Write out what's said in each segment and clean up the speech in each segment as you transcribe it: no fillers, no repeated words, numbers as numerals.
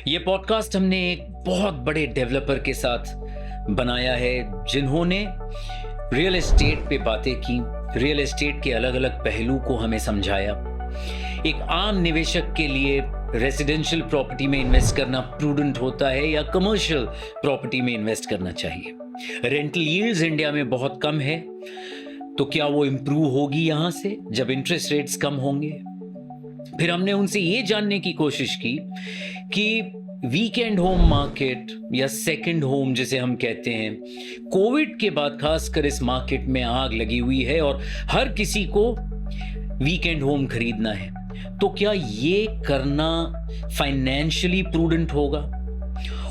ये पॉडकास्ट हमने एक बहुत बड़े डेवलपर के साथ बनाया है जिन्होंने रियल एस्टेट पे बातें की, रियल एस्टेट के अलग अलग पहलू को हमें समझाया। एक आम निवेशक के लिए रेजिडेंशियल प्रॉपर्टी में इन्वेस्ट करना प्रूडेंट होता है या कमर्शियल प्रॉपर्टी में इन्वेस्ट करना चाहिए। रेंटल यील्ड्स इंडिया में बहुत कम है, तो क्या वो इंप्रूव होगी यहां से जब इंटरेस्ट रेट्स कम होंगे? फिर हमने उनसे ये जानने की कोशिश की कि वीकेंड होम मार्केट या सेकंड होम जिसे हम कहते हैं, कोविड के बाद खासकर इस मार्केट में आग लगी हुई है और हर किसी को वीकेंड होम खरीदना है। तो क्या ये करना फाइनेंशियली प्रूडेंट होगा?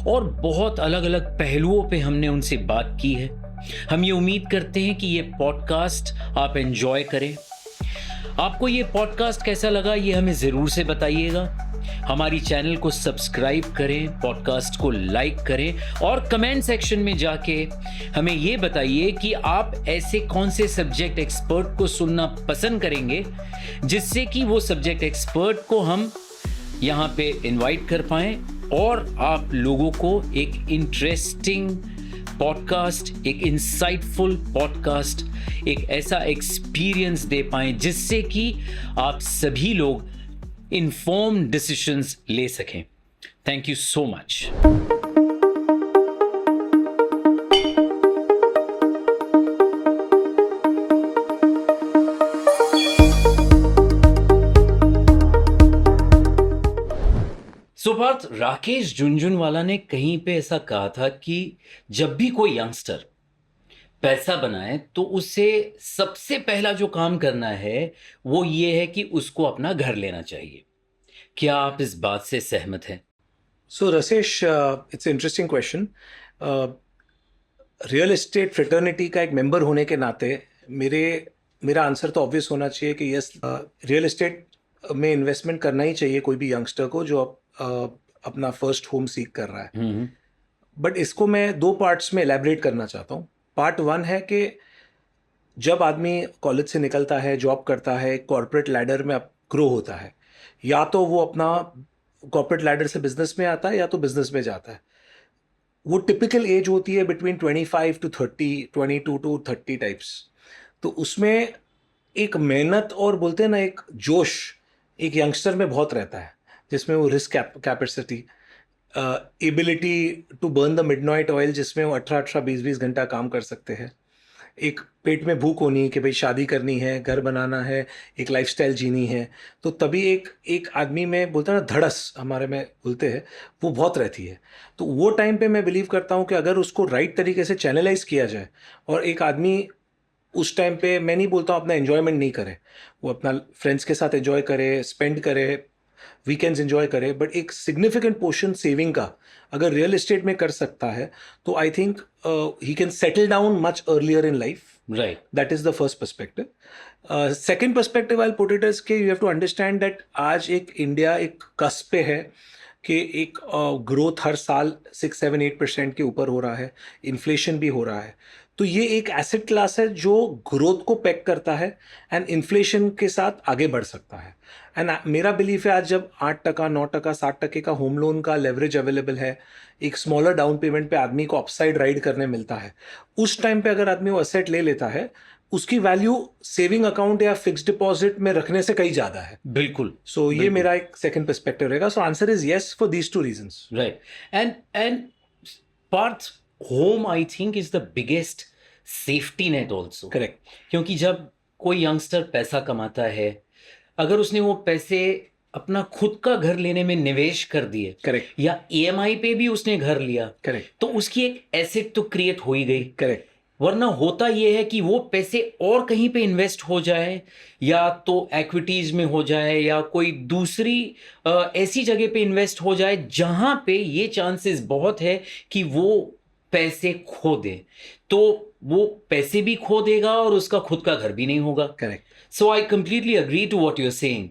और बहुत अलग अलग पहलुओं पे हमने उनसे बात की है। हम ये उम्मीद करते हैं कि ये पॉडकास्ट आप एंजॉय करें। आपको ये पॉडकास्ट कैसा लगा ये हमें ज़रूर से बताइएगा। हमारी चैनल को सब्सक्राइब करें, पॉडकास्ट को लाइक करें और कमेंट सेक्शन में जाके हमें ये बताइए कि आप ऐसे कौन से सब्जेक्ट एक्सपर्ट को सुनना पसंद करेंगे जिससे कि वो सब्जेक्ट एक्सपर्ट को हम यहाँ पे इनवाइट कर पाएं और आप लोगों को एक इंटरेस्टिंग पॉडकास्ट, एक इंसाइटफुल पॉडकास्ट, एक ऐसा एक्सपीरियंस दे पाएं जिससे कि आप सभी लोग इन्फॉर्म्ड डिसीजंस ले सकें। Thank you so much. Parth, Rakesh Jhunjhunwala ने कहीं पे ऐसा कहा था कि जब भी कोई यंगस्टर पैसा बनाए तो उसे सबसे पहला जो काम करना है वो ये है कि उसको अपना घर लेना चाहिए। क्या आप इस बात से सहमत हैं? So Rasesh, it's an interesting question. Real estate fraternity का एक मेंबर होने के नाते मेरा आंसर तो ऑब्वियस होना चाहिए कि यस, रियल एस्टेट में इन्वेस्टमेंट करना ही चाहिए कोई भी यंगस्टर को जो अपना फर्स्ट होम सीक कर रहा है। बट इसको मैं दो पार्ट्स में एलैबोरेट करना चाहता हूँ। पार्ट वन है कि जब आदमी कॉलेज से निकलता है, जॉब करता है, कॉर्पोरेट लैडर में ग्रो होता है, या तो वो अपना कॉर्पोरेट लैडर से बिजनेस में आता है या तो बिजनेस में जाता है। वो टिपिकल एज होती है बिटवीन 25 to 30, 22 to 30 टाइप्स। तो उसमें एक मेहनत और बोलते हैं ना एक जोश एक यंगस्टर में बहुत रहता है, जिसमें वो risk capacity, ability to burn the midnight oil, जिसमें वो 18-18, 20-20 घंटा काम कर सकते हैं। एक पेट में भूख होनी कि भाई शादी करनी है, घर बनाना है, एक लाइफस्टाइल जीनी है। तो तभी एक आदमी में बोलते हैं ना धड़स, हमारे में बोलते हैं, वो बहुत रहती है। तो वो टाइम पे मैं बिलीव करता हूँ कि अगर उसको राइट तरीके से चैनलाइज किया जाए और एक आदमी उस टाइम पे, मैं नहीं बोलता हूँ अपना एन्जॉयमेंट नहीं करे, वो अपना फ्रेंड्स के साथ एंजॉय करे, स्पेंड करे, वीकेंड्स एंजॉय करे, बट एक सिग्निफिकेंट पोर्शन सेविंग का अगर रियल एस्टेट में कर सकता है तो I think he can settle down much earlier in life. Right. That is the first perspective. Second perspective I'll put it as कि you have to understand that आज एक इंडिया एक कस्प पे है कि एक ग्रोथ हर साल 6-7-8% के ऊपर हो रहा है, इन्फ्लेशन भी हो रहा है। तो ये एक एसेट क्लास है जो ग्रोथ को पैक करता है एंड इन्फ्लेशन के साथ आगे बढ़ सकता है। एंड मेरा बिलीफ है आज जब 8%, 9%, 60% का होम लोन का लेवरेज अवेलेबल है, एक स्मॉलर डाउन पेमेंट पे आदमी को अपसाइड राइड करने मिलता है, उस टाइम पे अगर आदमी वो एसेट ले लेता है, उसकी वैल्यू सेविंग अकाउंट या फिक्स्ड डिपॉजिट में रखने से कहीं ज्यादा है। बिल्कुल। सो ये मेरा एक सेकंड पर्सपेक्टिव रहेगा। So answer is yes for these two reasons. Right. And Parth, home I think is the biggest safety net also. Correct. क्योंकि जब कोई यंगस्टर पैसा कमाता है, अगर उसने वो पैसे अपना खुद का घर लेने में निवेश कर दिए, करेक्ट, या ईएमआई पे भी उसने घर लिया, करेक्ट, तो उसकी एक एसेट तो क्रिएट हो ही गई। करेक्ट। वरना होता ये है कि वो पैसे और कहीं पे इन्वेस्ट हो जाए, या तो इक्विटीज में हो जाए, या कोई दूसरी ऐसी जगह पे इन्वेस्ट हो जाए जहां पे ये चांसेस बहुत है कि वो पैसे खो दे। तो वो पैसे भी खो देगा और उसका खुद का घर भी नहीं होगा। Correct. So I completely agree to what you are saying.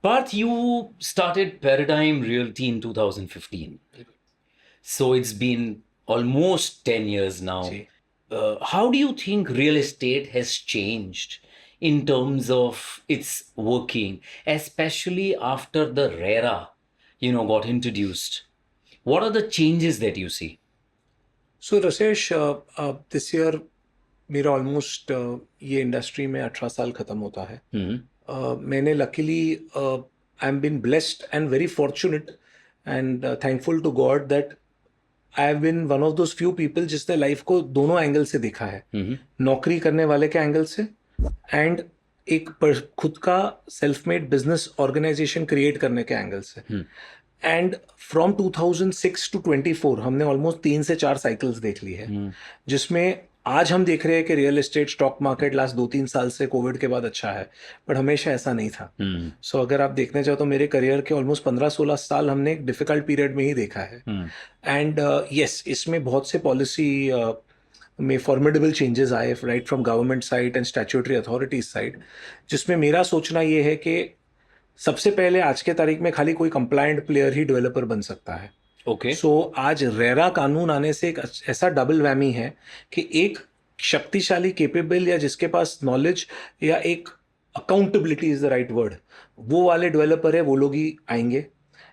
Parth, you started Paradigm Realty in 2015. So it's been almost 10 years now. How do you think real estate has changed in terms of its working, especially after the RERA got introduced. What are the changes that you see? So Rasesh, this year मेरा almost ये industry में 18 साल ख़त्म होता है. मैंने luckily I am been blessed and very fortunate and thankful to God that I have been one of those few people जिसने life को दोनों एंगल से देखा है. नौकरी करने वाले के एंगल से एंड एक खुद का self made business organisation create करने के एंगल से. एंड फ्रॉम 2006 टू 24 हमने ऑलमोस्ट 3 से 4 साइकिल्स देख ली है, जिसमें आज हम देख रहे हैं कि real estate stock market last 2-3 साल से कोविड के बाद अच्छा है, बट हमेशा ऐसा नहीं था. सो अगर आप देखने चाहो तो मेरे करियर के ऑलमोस्ट 15-16 साल हमने एक डिफिकल्ट पीरियड में ही देखा है. एंड यस, इसमें बहुत से पॉलिसी में फॉर्मिडेबल चेंजेस आए, right from government side and statutory authorities side, जिसमें मेरा सोचना ये है कि सबसे पहले आज के तारीख में खाली कोई कंप्लायंट प्लेयर ही डेवलपर बन सकता है. ओके. सो आज रेरा कानून आने से एक ऐसा डबल वैमी है कि एक शक्तिशाली केपेबल या जिसके पास नॉलेज या एक accountability is the right word, वो वाले डेवलपर है, वो लोग ही आएंगे.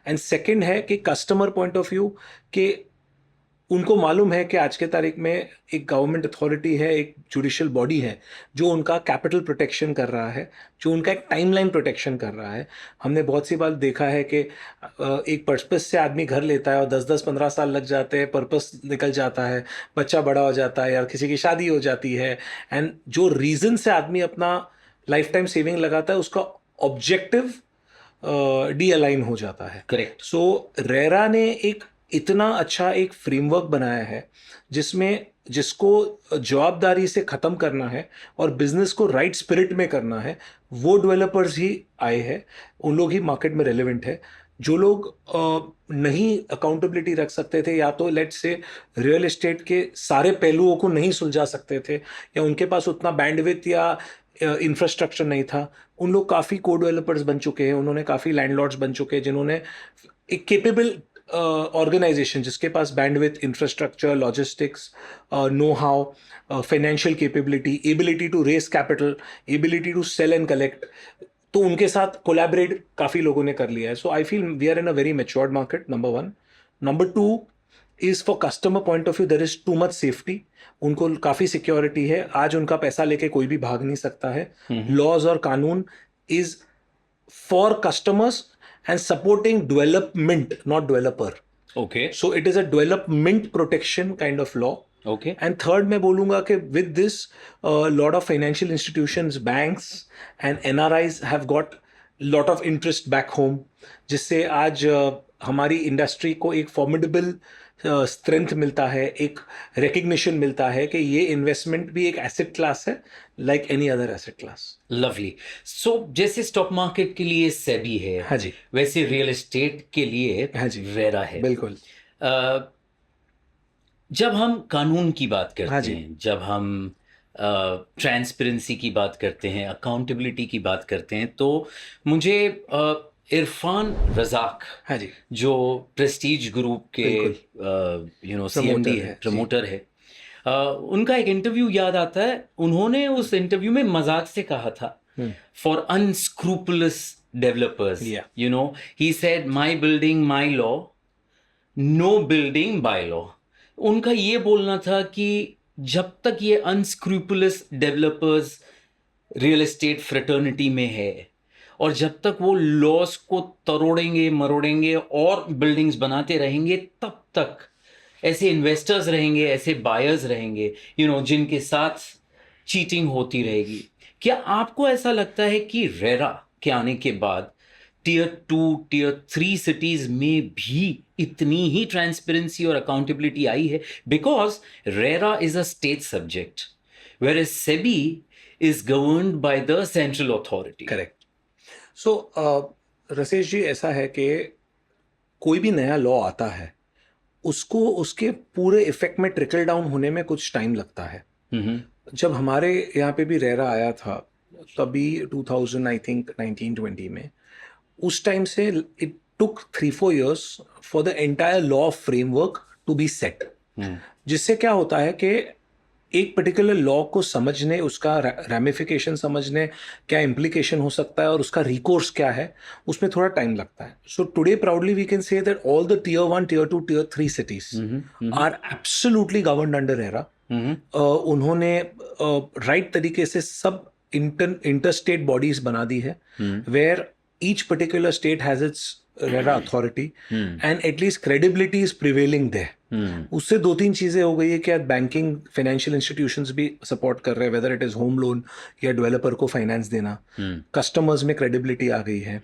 एंड सेकंड है कि कस्टमर पॉइंट ऑफ व्यू के उनको मालूम है कि आज के तारीख में एक गवर्नमेंट अथॉरिटी है, एक जुडिशियल बॉडी है जो उनका कैपिटल प्रोटेक्शन कर रहा है, जो उनका एक टाइमलाइन प्रोटेक्शन कर रहा है. हमने बहुत सी बार देखा है कि एक पर्पस से आदमी घर लेता है और 10-10 15 साल लग जाते हैं, पर्पस निकल जाता है, बच्चा बड़ा हो जाता है या किसी की शादी हो जाती है, एंड जो रीज़न से आदमी अपना लाइफ टाइम सेविंग लगाता है उसका ऑब्जेक्टिव डी अलाइन हो जाता है. करेक्ट. सो रेरा ने एक इतना अच्छा एक फ्रेमवर्क बनाया है जिसको जवाबदारी से ख़त्म करना है और बिजनेस को राइट स्पिरिट में करना है. वो डेवलपर्स ही आए हैं, उन लोग ही मार्केट में रेलेवेंट है. जो लोग नहीं अकाउंटेबिलिटी रख सकते थे, या तो लेट्स से रियल एस्टेट के सारे पहलुओं को नहीं सुलझा सकते थे, या उनके पास उतना बैंडविड्थ या इंफ्रास्ट्रक्चर नहीं था, उन लोग काफ़ी को डेवलपर्स बन चुके हैं. उन्होंने काफ़ी लैंडलॉर्ड्स बन चुके हैं जिन्होंने एक केपेबल ऑर्गेनाइजेशन जिसके पास bandwidth, infrastructure, logistics, know how, financial capability, ability to raise capital, ability to sell and collect, तो उनके साथ कोलैबोरेट काफ़ी लोगों ने कर लिया है. So I feel we are in a very matured market, number 1. Number 2 is for customer point of view there is too much safety. उनको काफ़ी सिक्योरिटी है. आज उनका पैसा लेके कोई भी भाग नहीं सकता है. लॉज और कानून is for customers and supporting development, not developer. Okay. So it is a development protection kind of law. Okay. And third मैं बोलूँगा कि with this lot of financial institutions, banks and NRIs have got lot of interest back home, जिससे आज हमारी industry को एक formidable strength मिलता है, एक रिकग्निशन मिलता है कि ये इन्वेस्टमेंट भी एक एसेट क्लास है like any other asset class. Lovely. So जैसे स्टॉक मार्केट के लिए सेबी है, हाँ जी, वैसे रियल एस्टेट के लिए हाँ जी, रेरा है. बिल्कुल. जब हम कानून की बात करते हाँ जी, हैं, जब हम ट्रांसपेरेंसी की बात करते हैं, अकाउंटेबिलिटी की बात करते हैं, तो मुझे इरफान रजाक, हाँ जी, जो प्रेस्टीज ग्रुप के CMD है, प्रमोटर है, उनका एक इंटरव्यू याद आता है. उन्होंने उस इंटरव्यू में मजाक से कहा था, for अनस्क्रूपुलस developers, he said my building my law, no building by law. उनका ये बोलना था कि जब तक ये अनस्क्रूपुलस डेवलपर्स रियल एस्टेट फ्रेटर्निटी में है और जब तक वो लॉस को तरोड़ेंगे मरोड़ेंगे और बिल्डिंग्स बनाते रहेंगे, तब तक ऐसे इन्वेस्टर्स रहेंगे, ऐसे बायर्स रहेंगे, जिनके साथ चीटिंग होती रहेगी. क्या आपको ऐसा लगता है कि रेरा के आने के बाद Tier 2, Tier 3 सिटीज में भी इतनी ही ट्रांसपेरेंसी और अकाउंटेबिलिटी आई है? Because RERA is a state subject, whereas SEBI is governed by the central authority. Correct. So Rasesh ji, ऐसा है कि कोई भी नया लॉ आता है उसको उसके पूरे इफेक्ट में ट्रिकल डाउन होने में कुछ टाइम लगता है. जब हमारे यहाँ पे भी रेरा आया था तभी 2000 आई थिंक 1920 में, उस टाइम से it took 3-4 years for the entire law framework to be set. जिससे क्या होता है कि एक पर्टिकुलर लॉ को समझने, उसका रैमिफिकेशन समझने, क्या इम्प्लीकेशन हो सकता है और उसका रिकोर्स क्या है, उसमें थोड़ा टाइम लगता है. So today proudly we can say that all the tier 1, tier 2, tier 3 cities are absolutely governed under RERA. उन्होंने राइट तरीके से सब इंटरस्टेट बॉडीज बना दी है, where each particular state has its RERA authority and at least credibility is prevailing there. उससे दो तीन चीजें हो गई है कि बैंकिंग फाइनेंशियल इंस्टीट्यूशंस भी सपोर्ट कर रहे हैं, whether it is home loan या डेवलपर को फाइनेंस देना. कस्टमर्स में क्रेडिबिलिटी आ गई है.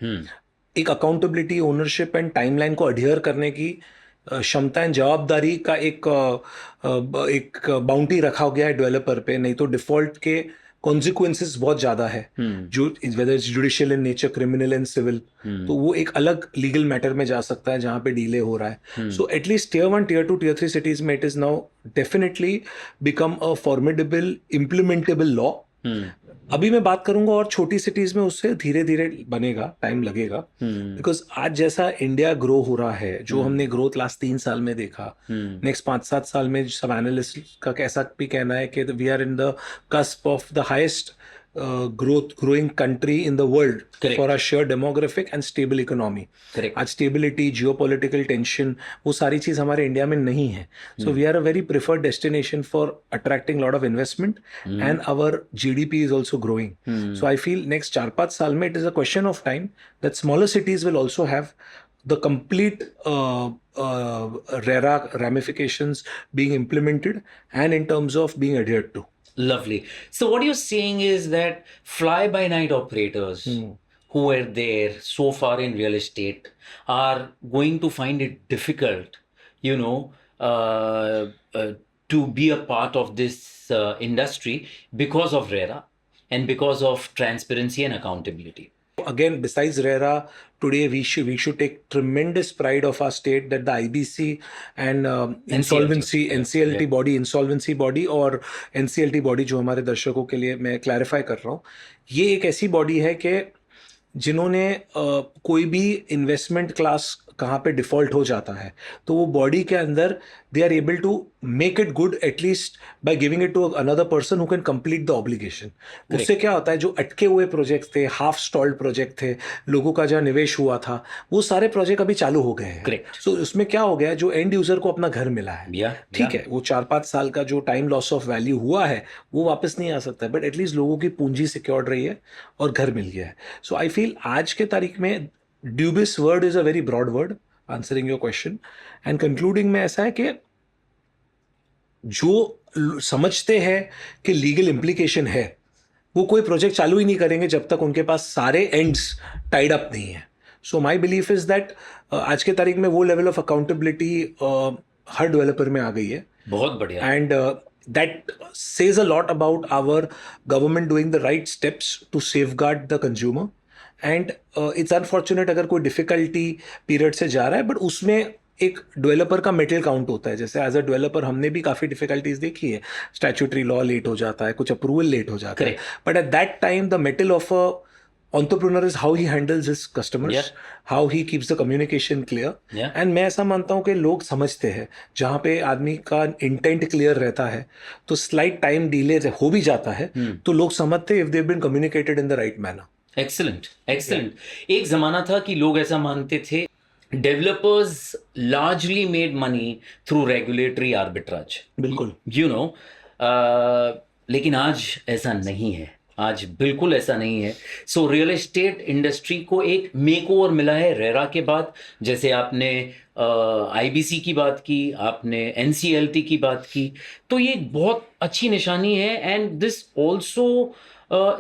एक अकाउंटेबिलिटी, ओनरशिप एंड टाइमलाइन को अडियर करने की क्षमता एंड जवाबदारी का एक बाउंटी रखा गया है डेवलपर पे. नहीं तो डिफॉल्ट के कॉन्सिक्वेंसेस बहुत ज्यादा है, जो whether it's judicial in nature, criminal and civil, तो वो एक अलग लीगल मैटर में जा सकता है जहां पे डिले हो रहा है. So at least tier 1, tier 2, tier 3 cities में it is now definitely become a formidable implementable law. अभी मैं बात करूंगा और छोटी सिटीज में उससे धीरे धीरे बनेगा, टाइम लगेगा. बिकॉज आज जैसा इंडिया ग्रो हो रहा है, जो हमने ग्रोथ लास्ट 3 साल में देखा, नेक्स्ट 5-7 साल में सब एनालिस्ट का ऐसा भी कहना है कि we are in the cusp of the highest growing country in the world. Correct. For our sheer demographic and stable economy. Correct. आज stability, geopolitical tension, वो सारी चीज हमारे इंडिया में नहीं है. So we are a very preferred destination for attracting lot of investment and our GDP is also growing. So I feel next 4-5 साल में it is a question of time that smaller cities will also have the complete RERA ramifications being implemented and in terms of being adhered to. Lovely. So what you're saying is that fly-by-night operators who were there so far in real estate are going to find it difficult, to be a part of this industry because of RERA and because of transparency and accountability. Again, besides RERA, today we should take tremendous pride of our state that the IBC and NCLT body, insolvency body और NCLT body जो हमारे दर्शकों के लिए मैं clarify कर रहा हूँ, ये एक ऐसी बॉडी है कि जिन्होंने कोई भी इन्वेस्टमेंट क्लास कहाँ पे डिफॉल्ट हो जाता है तो वो बॉडी के अंदर they are able to make it good at least by giving it to another person who can complete the obligation. उससे क्या होता है, जो अटके हुए प्रोजेक्ट थे, हाफ स्टॉल्ड प्रोजेक्ट थे, लोगों का जहाँ निवेश हुआ था, वो सारे प्रोजेक्ट अभी चालू हो गए हैं. सो उसमें क्या हो गया, जो एंड यूजर को अपना घर मिला है, ठीक है, वो 4-5 साल का जो टाइम लॉस ऑफ वैल्यू हुआ है वो वापस नहीं आ सकता, बट एटलीस्ट लोगों की पूंजी सिक्योर्ड रही है और घर मिल गया है. सो आई फील आज के तारीख में dubious word is a very broad word answering your question and concluding में ऐसा है कि जो समझते हैं कि लीगल इम्प्लीकेशन है वो कोई प्रोजेक्ट चालू ही नहीं करेंगे जब तक उनके पास सारे एंड्स टाइड अप नहीं है. सो माई बिलीफ इज दैट आज के तारीख में वो level of accountability her developer में आ गई है. बहुत बढ़िया. And that says a lot about our government doing the right steps to safeguard the consumer. And it's unfortunate अगर कोई डिफिकल्टी पीरियड से जा रहा है, बट उसमें एक डेवलपर का मेटल काउंट होता है. जैसे एज अ डेवलपर हमने भी काफ़ी डिफिकल्टीज देखी है, स्टैट्यूटरी लॉ लेट हो जाता है, कुछ अप्रूवल लेट हो जाता है, but at that time the metal of a entrepreneur is how he handles his customers, how he keeps the communication clear. And मैं ऐसा मानता हूँ कि लोग समझते हैं जहाँ पे आदमी का इंटेंट क्लियर रहता है तो स्लाइट टाइम डिले हो भी जाता है तो लोग समझते हैं if they've been communicated in the right manner. Excellent. एक जमाना था कि लोग ऐसा मानते थे developers largely made money through regulatory arbitrage. बिल्कुल. लेकिन आज ऐसा नहीं है, आज बिल्कुल ऐसा नहीं है. सो रियल एस्टेट इंडस्ट्री को एक मेकओवर मिला है रेरा के बाद. जैसे आपने IBC की बात की, आपने NCLT की बात की, तो ये एक बहुत अच्छी निशानी है. And this also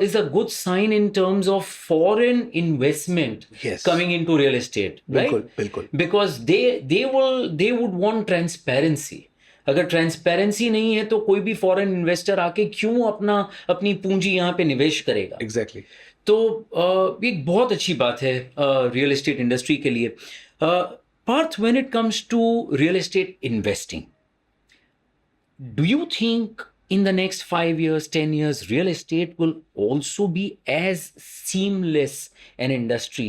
is a good sign in terms of foreign investment coming into real estate, right? बिल्कुल. Because they would want transparency. अगर ट्रांसपेरेंसी नहीं है तो कोई भी फॉरेन इन्वेस्टर आके क्यों अपनी पूंजी यहाँ पे निवेश करेगा. एग्जैक्टली. तो एक बहुत अच्छी बात है रियल एस्टेट इंडस्ट्री के लिए. Parth, when it comes to real estate investing, do you think in the next 5 years, 10 years, real estate will also be as seamless an industry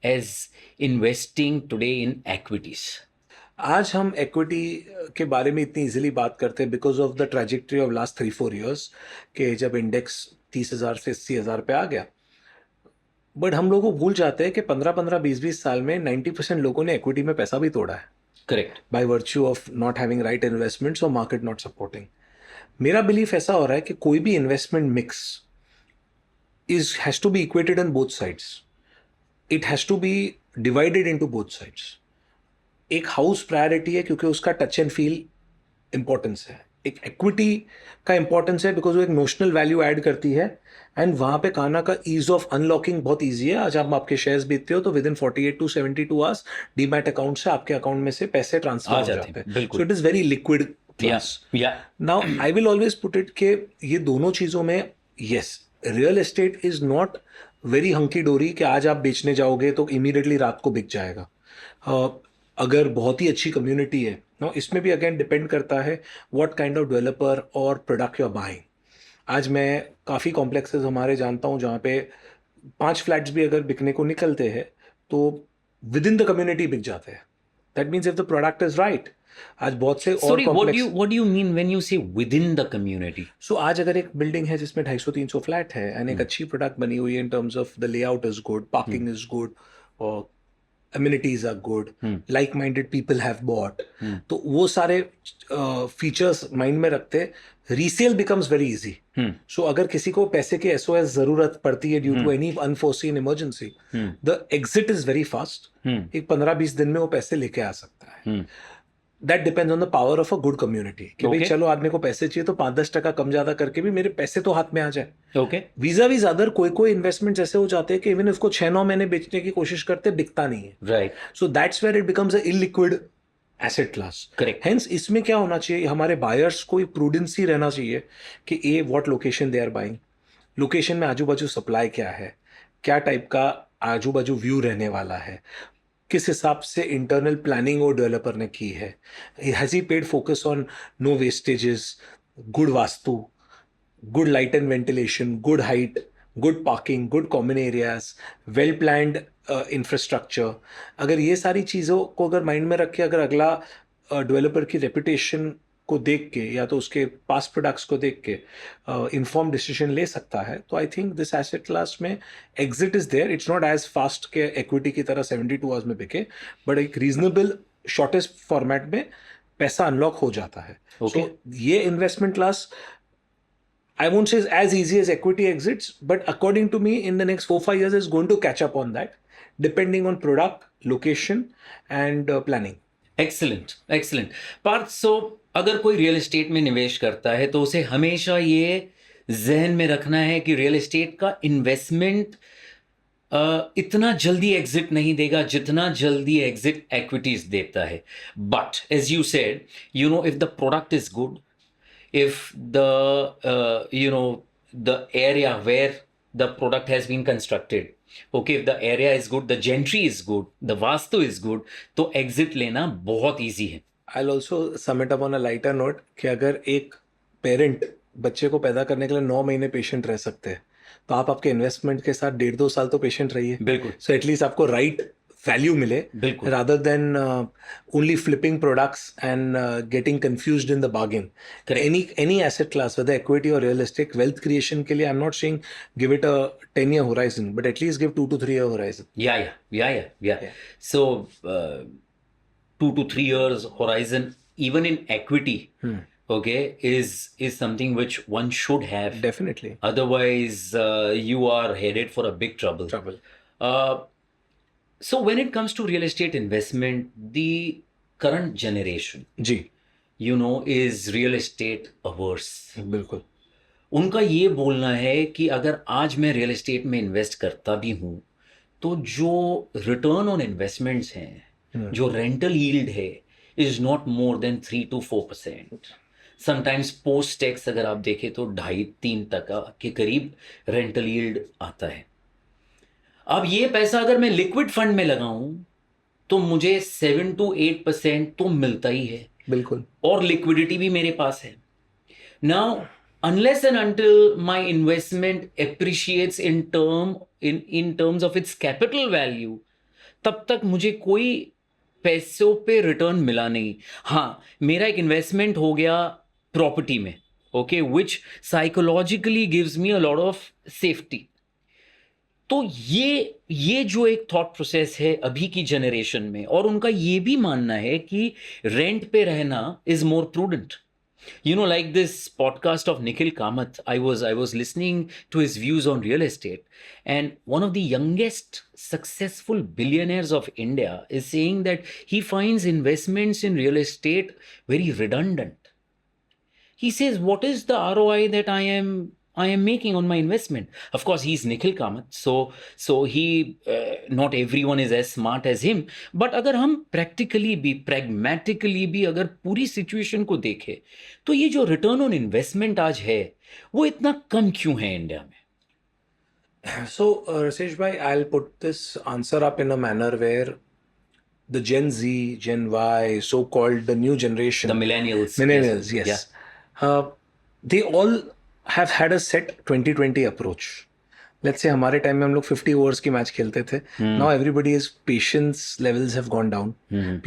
as investing today in equities? आज हम equity के बारे में इतनी easily बात करते हैं because of the trajectory of last 3-4 years कि जब इंडेक्स 30,000 से 80,000 पे आ गया, बट हम लोग को भूल जाते हैं कि 15-15 20-20 साल में 90% लोगों ने इक्विटी में पैसा भी तोड़ा है correct. By virtue of not having right investments और मार्केट नॉट सपोर्टिंग। मेरा बिलीफ ऐसा हो रहा है कि कोई भी investment mix has to be equated on both sides, it has to be divided into both sides. एक हाउस प्रायोरिटी है क्योंकि उसका टच एंड फील इंपॉर्टेंस है, एक इक्विटी का इंपॉर्टेंस है बिकॉज वो एक नोशनल वैल्यू ऐड करती है एंड वहाँ पे खाना का ईज ऑफ अनलॉकिंग बहुत ईजी है। आज आप आपके शेयर्स बेचते हो तो with in 48 to 72 hours demat account से आपके अकाउंट में से पैसे ट्रांसफर आ हो जाते जाते हैं, हैं। बिल्कुल। So it is very liquid class. या now I will always put it के ये दोनों चीज़ों में yes, real estate is not very hunky dory कि आज आप बेचने जाओगे तो इमीडिएटली रात को बिक जाएगा। अगर बहुत ही अच्छी कम्युनिटी है नो, इसमें भी अगेन डिपेंड करता है व्हाट काइंड ऑफ डेवलपर और प्रोडक्ट यू आर बाइंग। आज मैं काफ़ी कॉम्प्लेक्सेस हमारे जानता हूँ जहाँ पे 5 फ्लैट्स भी अगर बिकने को निकलते हैं तो विद इन द कम्युनिटी बिक जाते हैं। That means if the product is right. आज बहुत से और sorry, complex what do you mean when you say within the community? सो आज अगर एक बिल्डिंग है जिसमें 250-300 फ्लैट है एंड एक अच्छी प्रोडक्ट बनी हुई है in terms of the layout is good, parking is good और amenities are good, like-minded people have bought, तो वो सारे फीचर्स माइंड में रखते resale becomes very easy. So अगर किसी को पैसे की एसओएस जरूरत पड़ती है due to any unforeseen emergency, the exit is very fast. एक 15-20 दिन में वो पैसे लेके आ सकता है। That depends on the power of a good community कि भाई Okay. चलो आदमी को पैसे चाहिए तो 5-10% कम ज्यादा करके भी मेरे पैसे तो हाथ में आ जाए। Okay. वीजा वीज अदर कोई इन्वेस्टमेंट ऐसे हो जाते हैं कि इवन इसको 6-9 महीने बेचने की कोशिश करते बिकता नहीं है। Right. So that's where it becomes a illiquid asset class. Correct. Hence इसमें क्या होना चाहिए, हमारे बायर्स को प्रूडेंसी रहना चाहिए कि ए what location they are buying, location में आजू बाजू सप्लाई क्या है, क्या टाइप का आजू बाजू व्यू रहने वाला है, किस हिसाब से इंटरनल प्लानिंग वो डेवलपर ने की है, has he paid focus on no wastages, good vastu, good light and ventilation, good height, good parking, good common areas, well planned infrastructure। अगर ये सारी चीज़ों को अगर माइंड में रख के अगर अगला डेवलपर की रेपुटेशन को देख के या तो उसके पास प्रोडक्ट्स को देख के इन्फॉर्म डिसीजन ले सकता है, तो I think this asset class में exit is there. It's not as fast के इक्विटी की तरह 72 आवर्स में बिके, बट एक रीजनेबल शॉर्टेस्ट फॉर्मेट में पैसा अनलॉक हो जाता है। Okay. So, ये investment class I won't say as easy as equity exits, but according to me, in the next 4-5 years, is going to catch up on that, depending on product, location, and planning. Excellent, excellent. Parth, so अगर कोई real estate में निवेश करता है तो उसे हमेशा ये जहन में रखना है कि रियल एस्टेट का इन्वेस्टमेंट इतना जल्दी एग्जिट नहीं देगा जितना जल्दी एग्जिट एक्विटीज देता है। But as you said, you know, if the product is good, if the area where the product has been constructed, okay, if the area is good, the gentry is good, the vastu is good, तो exit लेना बहुत easy है। I'll also sum it up on a lighter note कि अगर एक parent बच्चे को पैदा करने के लिए 9 महीने पेशेंट रह सकते हैं, तो आप आपके इन्वेस्टमेंट के साथ 1.5-2 साल तो पेशेंट रहिए। बिल्कुल। सो एटलीस्ट आपको राइट वैल्यू मिले, बिल्कुल। rather than only flipping products and getting confused in the bargain. Correct. Any asset class, whether equity or real estate, wealth creation के लिए I'm not saying give it a 10-year horizon, but at least give 2 to 3 year horizon. Yeah. So 2 to 3 years horizon, even in equity, okay, is something which one should have. Definitely. Otherwise, you are headed for a big trouble. So when it comes to real estate investment, the current generation, ji, you know, is real estate averse. बिल्कुल। उनका ये बोलना है कि अगर आज मैं real estate में इन्वेस्ट करता भी हूँ तो जो रिटर्न ऑन इन्वेस्टमेंट्स हैं, जो रेंटल यील्ड है, is not more than 3 to 4%। Sometimes post tax अगर आप देखें तो 2.5-3% के करीब रेंटल यील्ड आता है। अब ये पैसा अगर मैं लिक्विड फंड में लगाऊं तो मुझे 7 to 8% तो मिलता ही है, बिल्कुल, और लिक्विडिटी भी मेरे पास है। Now unless and until my investment appreciates in terms of its capital value, तब तक मुझे कोई पैसों पे रिटर्न मिला नहीं। हाँ, मेरा एक इन्वेस्टमेंट हो गया प्रॉपर्टी में, okay, which psychologically gives me a lot of safety. तो ये जो एक थॉट प्रोसेस है अभी की जनरेशन में, और उनका ये भी मानना है कि रेंट पे रहना is more prudent. You know, like this podcast of Nikhil Kamath, I was listening to his views on real estate, and one of the youngest successful billionaires of India is saying that he finds investments in real estate very redundant. He says, what is the ROI that I am making on my investment? Of course, he's Nikhil Kamath, so he not everyone is as smart as him. But अगर हम practically भी pragmatically भी अगर पूरी situation को देखें, तो ये जो return on investment आज है, वो इतना कम क्यों है इंडिया में? So, Rashesh bhai, I'll put this answer up in a manner where the Gen Z, Gen Y, so-called the new generation, The millennials. millennials, yes, Yeah. they all have had a set 2020 approach. Let's say हमारे time में हम लोग 50 overs की match खेलते थे. Now everybody is patience levels have gone down.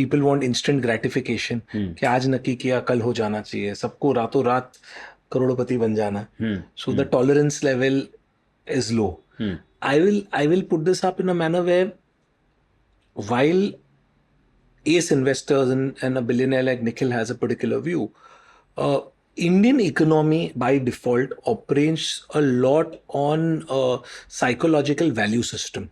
People want instant gratification. कि आज नक्की किया कल हो जाना चाहिए. सबको रातों रात करोड़पति बन जाना. So the tolerance level is low. I will put this up in a manner where while ace investors and a billionaire like Nikhil has a particular view, Indian economy by default operates a lot on a psychological value system.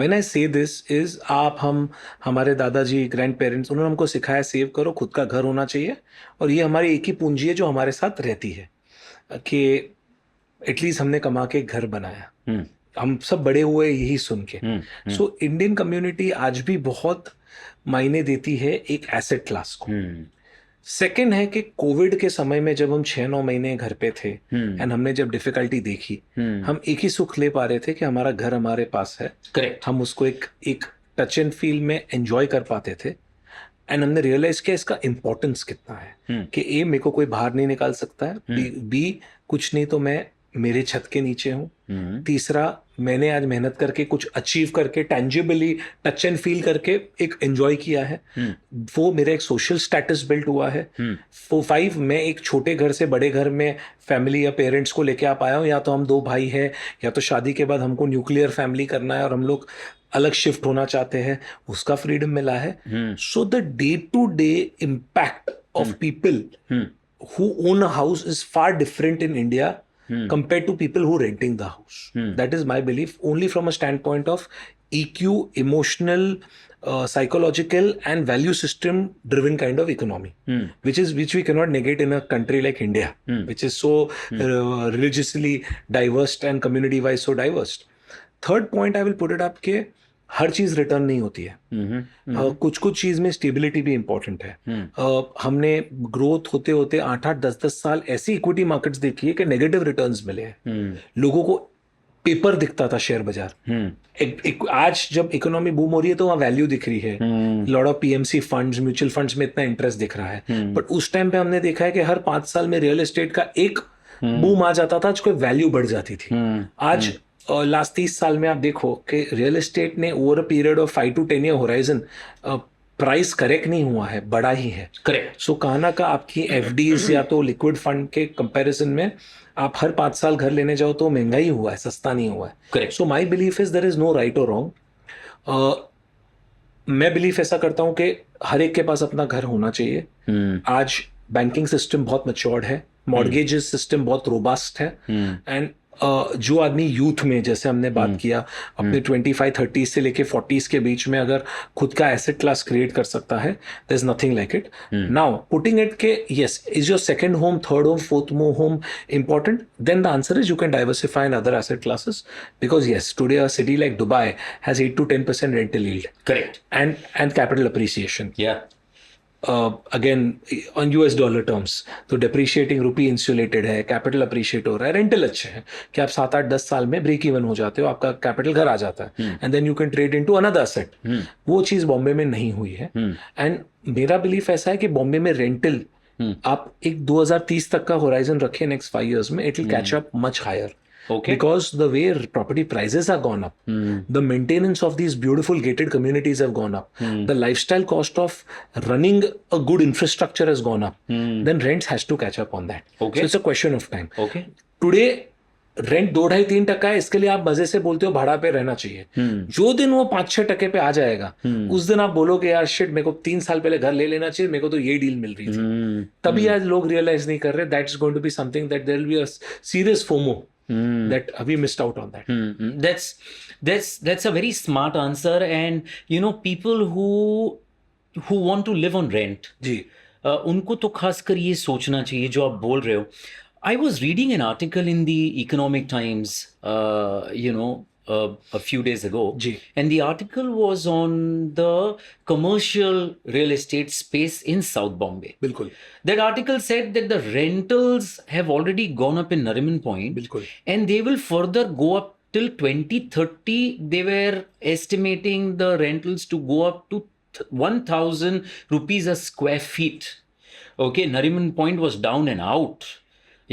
When I say this is हमारे दादाजी grand parents उन्होंने हमको सिखाया save करो, खुद का घर होना चाहिए, और ये हमारी एक ही पूंजी है जो हमारे साथ रहती है कि एटलीस्ट हमने कमा के एक घर बनाया. हम सब बड़े हुए यही सुन के. सो इंडियन कम्युनिटी आज भी बहुत मायने देती है एक एसेट क्लास को. सेकेंड है कि कोविड के समय में जब हम 6-9 महीने घर पे थे एंड हमने जब डिफिकल्टी देखी, हम एक ही सुख ले पा रहे थे कि हमारा घर हमारे पास है. करेक्ट. हम उसको एक टच एंड फील में एंजॉय कर पाते थे. एंड हमने रियलाइज किया इसका इम्पोर्टेंस कितना है कि ए मेरे को कोई बाहर नहीं निकाल सकता है, बी कुछ नहीं तो मैं मेरे छत के नीचे हूँ, तीसरा मैंने आज मेहनत करके कुछ अचीव करके टेंजिबली टच एंड फील करके एक एंजॉय किया है, वो मेरा एक सोशल स्टेटस बिल्ट हुआ है. 4-5 मैं एक छोटे घर से बड़े घर में फैमिली या पेरेंट्स को लेके आ पाया हूँ. या तो हम 2 भाई हैं, या तो शादी के बाद हमको न्यूक्लियर फैमिली करना है और हम लोग अलग शिफ्ट होना चाहते हैं, उसका फ्रीडम मिला है. So the day to day impact of people who own a house is far different in India compared to people who renting the house. That is my belief, only from a standpoint of EQ, emotional, psychological and value system driven kind of economy, which we cannot negate in a country like India, which is so religiously diverse and community wise so diverse. Third point I will put it up के हर चीज return नहीं होती है. कुछ कुछ चीज में stability भी इंपॉर्टेंट है. हमने ग्रोथ होते होते 8-8, 10-10 साल ऐसी इक्विटी मार्केट्स देखी है कि नेगेटिव रिटर्न्स मिले हैं. लोगों को पेपर दिखता था शेयर बाजार. आज जब इकोनॉमी बूम हो रही है तो वहाँ वैल्यू दिख रही है. Lot of PMC funds, mutual funds में इतना इंटरेस्ट दिख रहा है. बट उस टाइम पे हमने देखा है कि हर 5 साल में रियल एस्टेट का एक बूम आ जाता था, जिसको वैल्यू बढ़ जाती थी. आज लास्ट 30 साल में आप देखो कि रियल एस्टेट ने over a period of 5 to 10 year horizon price correct नहीं हुआ है, बढ़ा ही है. करेक्ट. सो कहा ना का आपकी एफडीज या तो लिक्विड फंड के कंपैरिजन में आप हर 5 साल घर लेने जाओ तो महंगा ही हुआ है, सस्ता नहीं हुआ है. Correct. So my belief is there is no right और रॉन्ग. मैं बिलीफ ऐसा करता हूं कि हर एक के पास अपना घर होना चाहिए. आज बैंकिंग सिस्टम बहुत मैच्योर्ड है, मॉर्गेजेस सिस्टम बहुत रोबस्ट है, एंड जो आदमी यूथ में, जैसे हमने बात किया, अपने 25-30 से लेके 40s के बीच में अगर खुद का एसेट क्लास क्रिएट कर सकता है, there is nothing like it. Now putting it के yes, is your second home, third home, fourth home important? Then the answer is you can diversify in other asset classes, because yes, today a city like Dubai has 8 to 10% rental yield. Correct. And capital appreciation. Yeah. Again on US dollar terms, तो depreciating rupee insulated है, capital appreciate हो रहा है, rental अच्छे हैं कि आप 7-8-10 साल में break even हो जाते हो, आपका capital घर आ जाता है, and then you can trade into another asset. वो चीज़ बॉम्बे में नहीं हुई है. and मेरा belief ऐसा है कि बॉम्बे में rental आप एक 2030 तक का horizon रखें next 5 years में, it will catch up much higher. Okay. Because the way property prices have gone up, the maintenance of these beautiful gated communities have gone up, the lifestyle cost of running a good infrastructure has gone up, then rents has to catch up on that. Okay. So it's a question of time. Okay. Today rent 2-2.5-3% है, इसके लिए आप मजे से बोलते हो भाड़ा पे रहना चाहिए. जो दिन वो 5-6% पे आ जाएगा, उस दिन आप बोलोगे यार शिट, मेरे को 3 साल पहले घर ले लेना चाहिए, मेरे को तो ये डील मिल रही थी. तभी आज लोग रियलाइज नहीं कर रहे. That's going to be something that there will be a serious FOMO that we missed out on that. That's a very smart answer, and people who want to live on rent, जी. उनको तो खासकर ये सोचना चाहिए जो आप बोल रहे हो. I was reading an article in the Economic Times, a few days ago, जी. and the article was on the commercial real estate space in South Bombay. बिल्कुल. That article said that the rentals have already gone up in Nariman Point, बिल्कुल. and they will further go up till 2030. They were estimating the rentals to go up to 1,000 rupees a square feet. Okay, Nariman Point was down and out,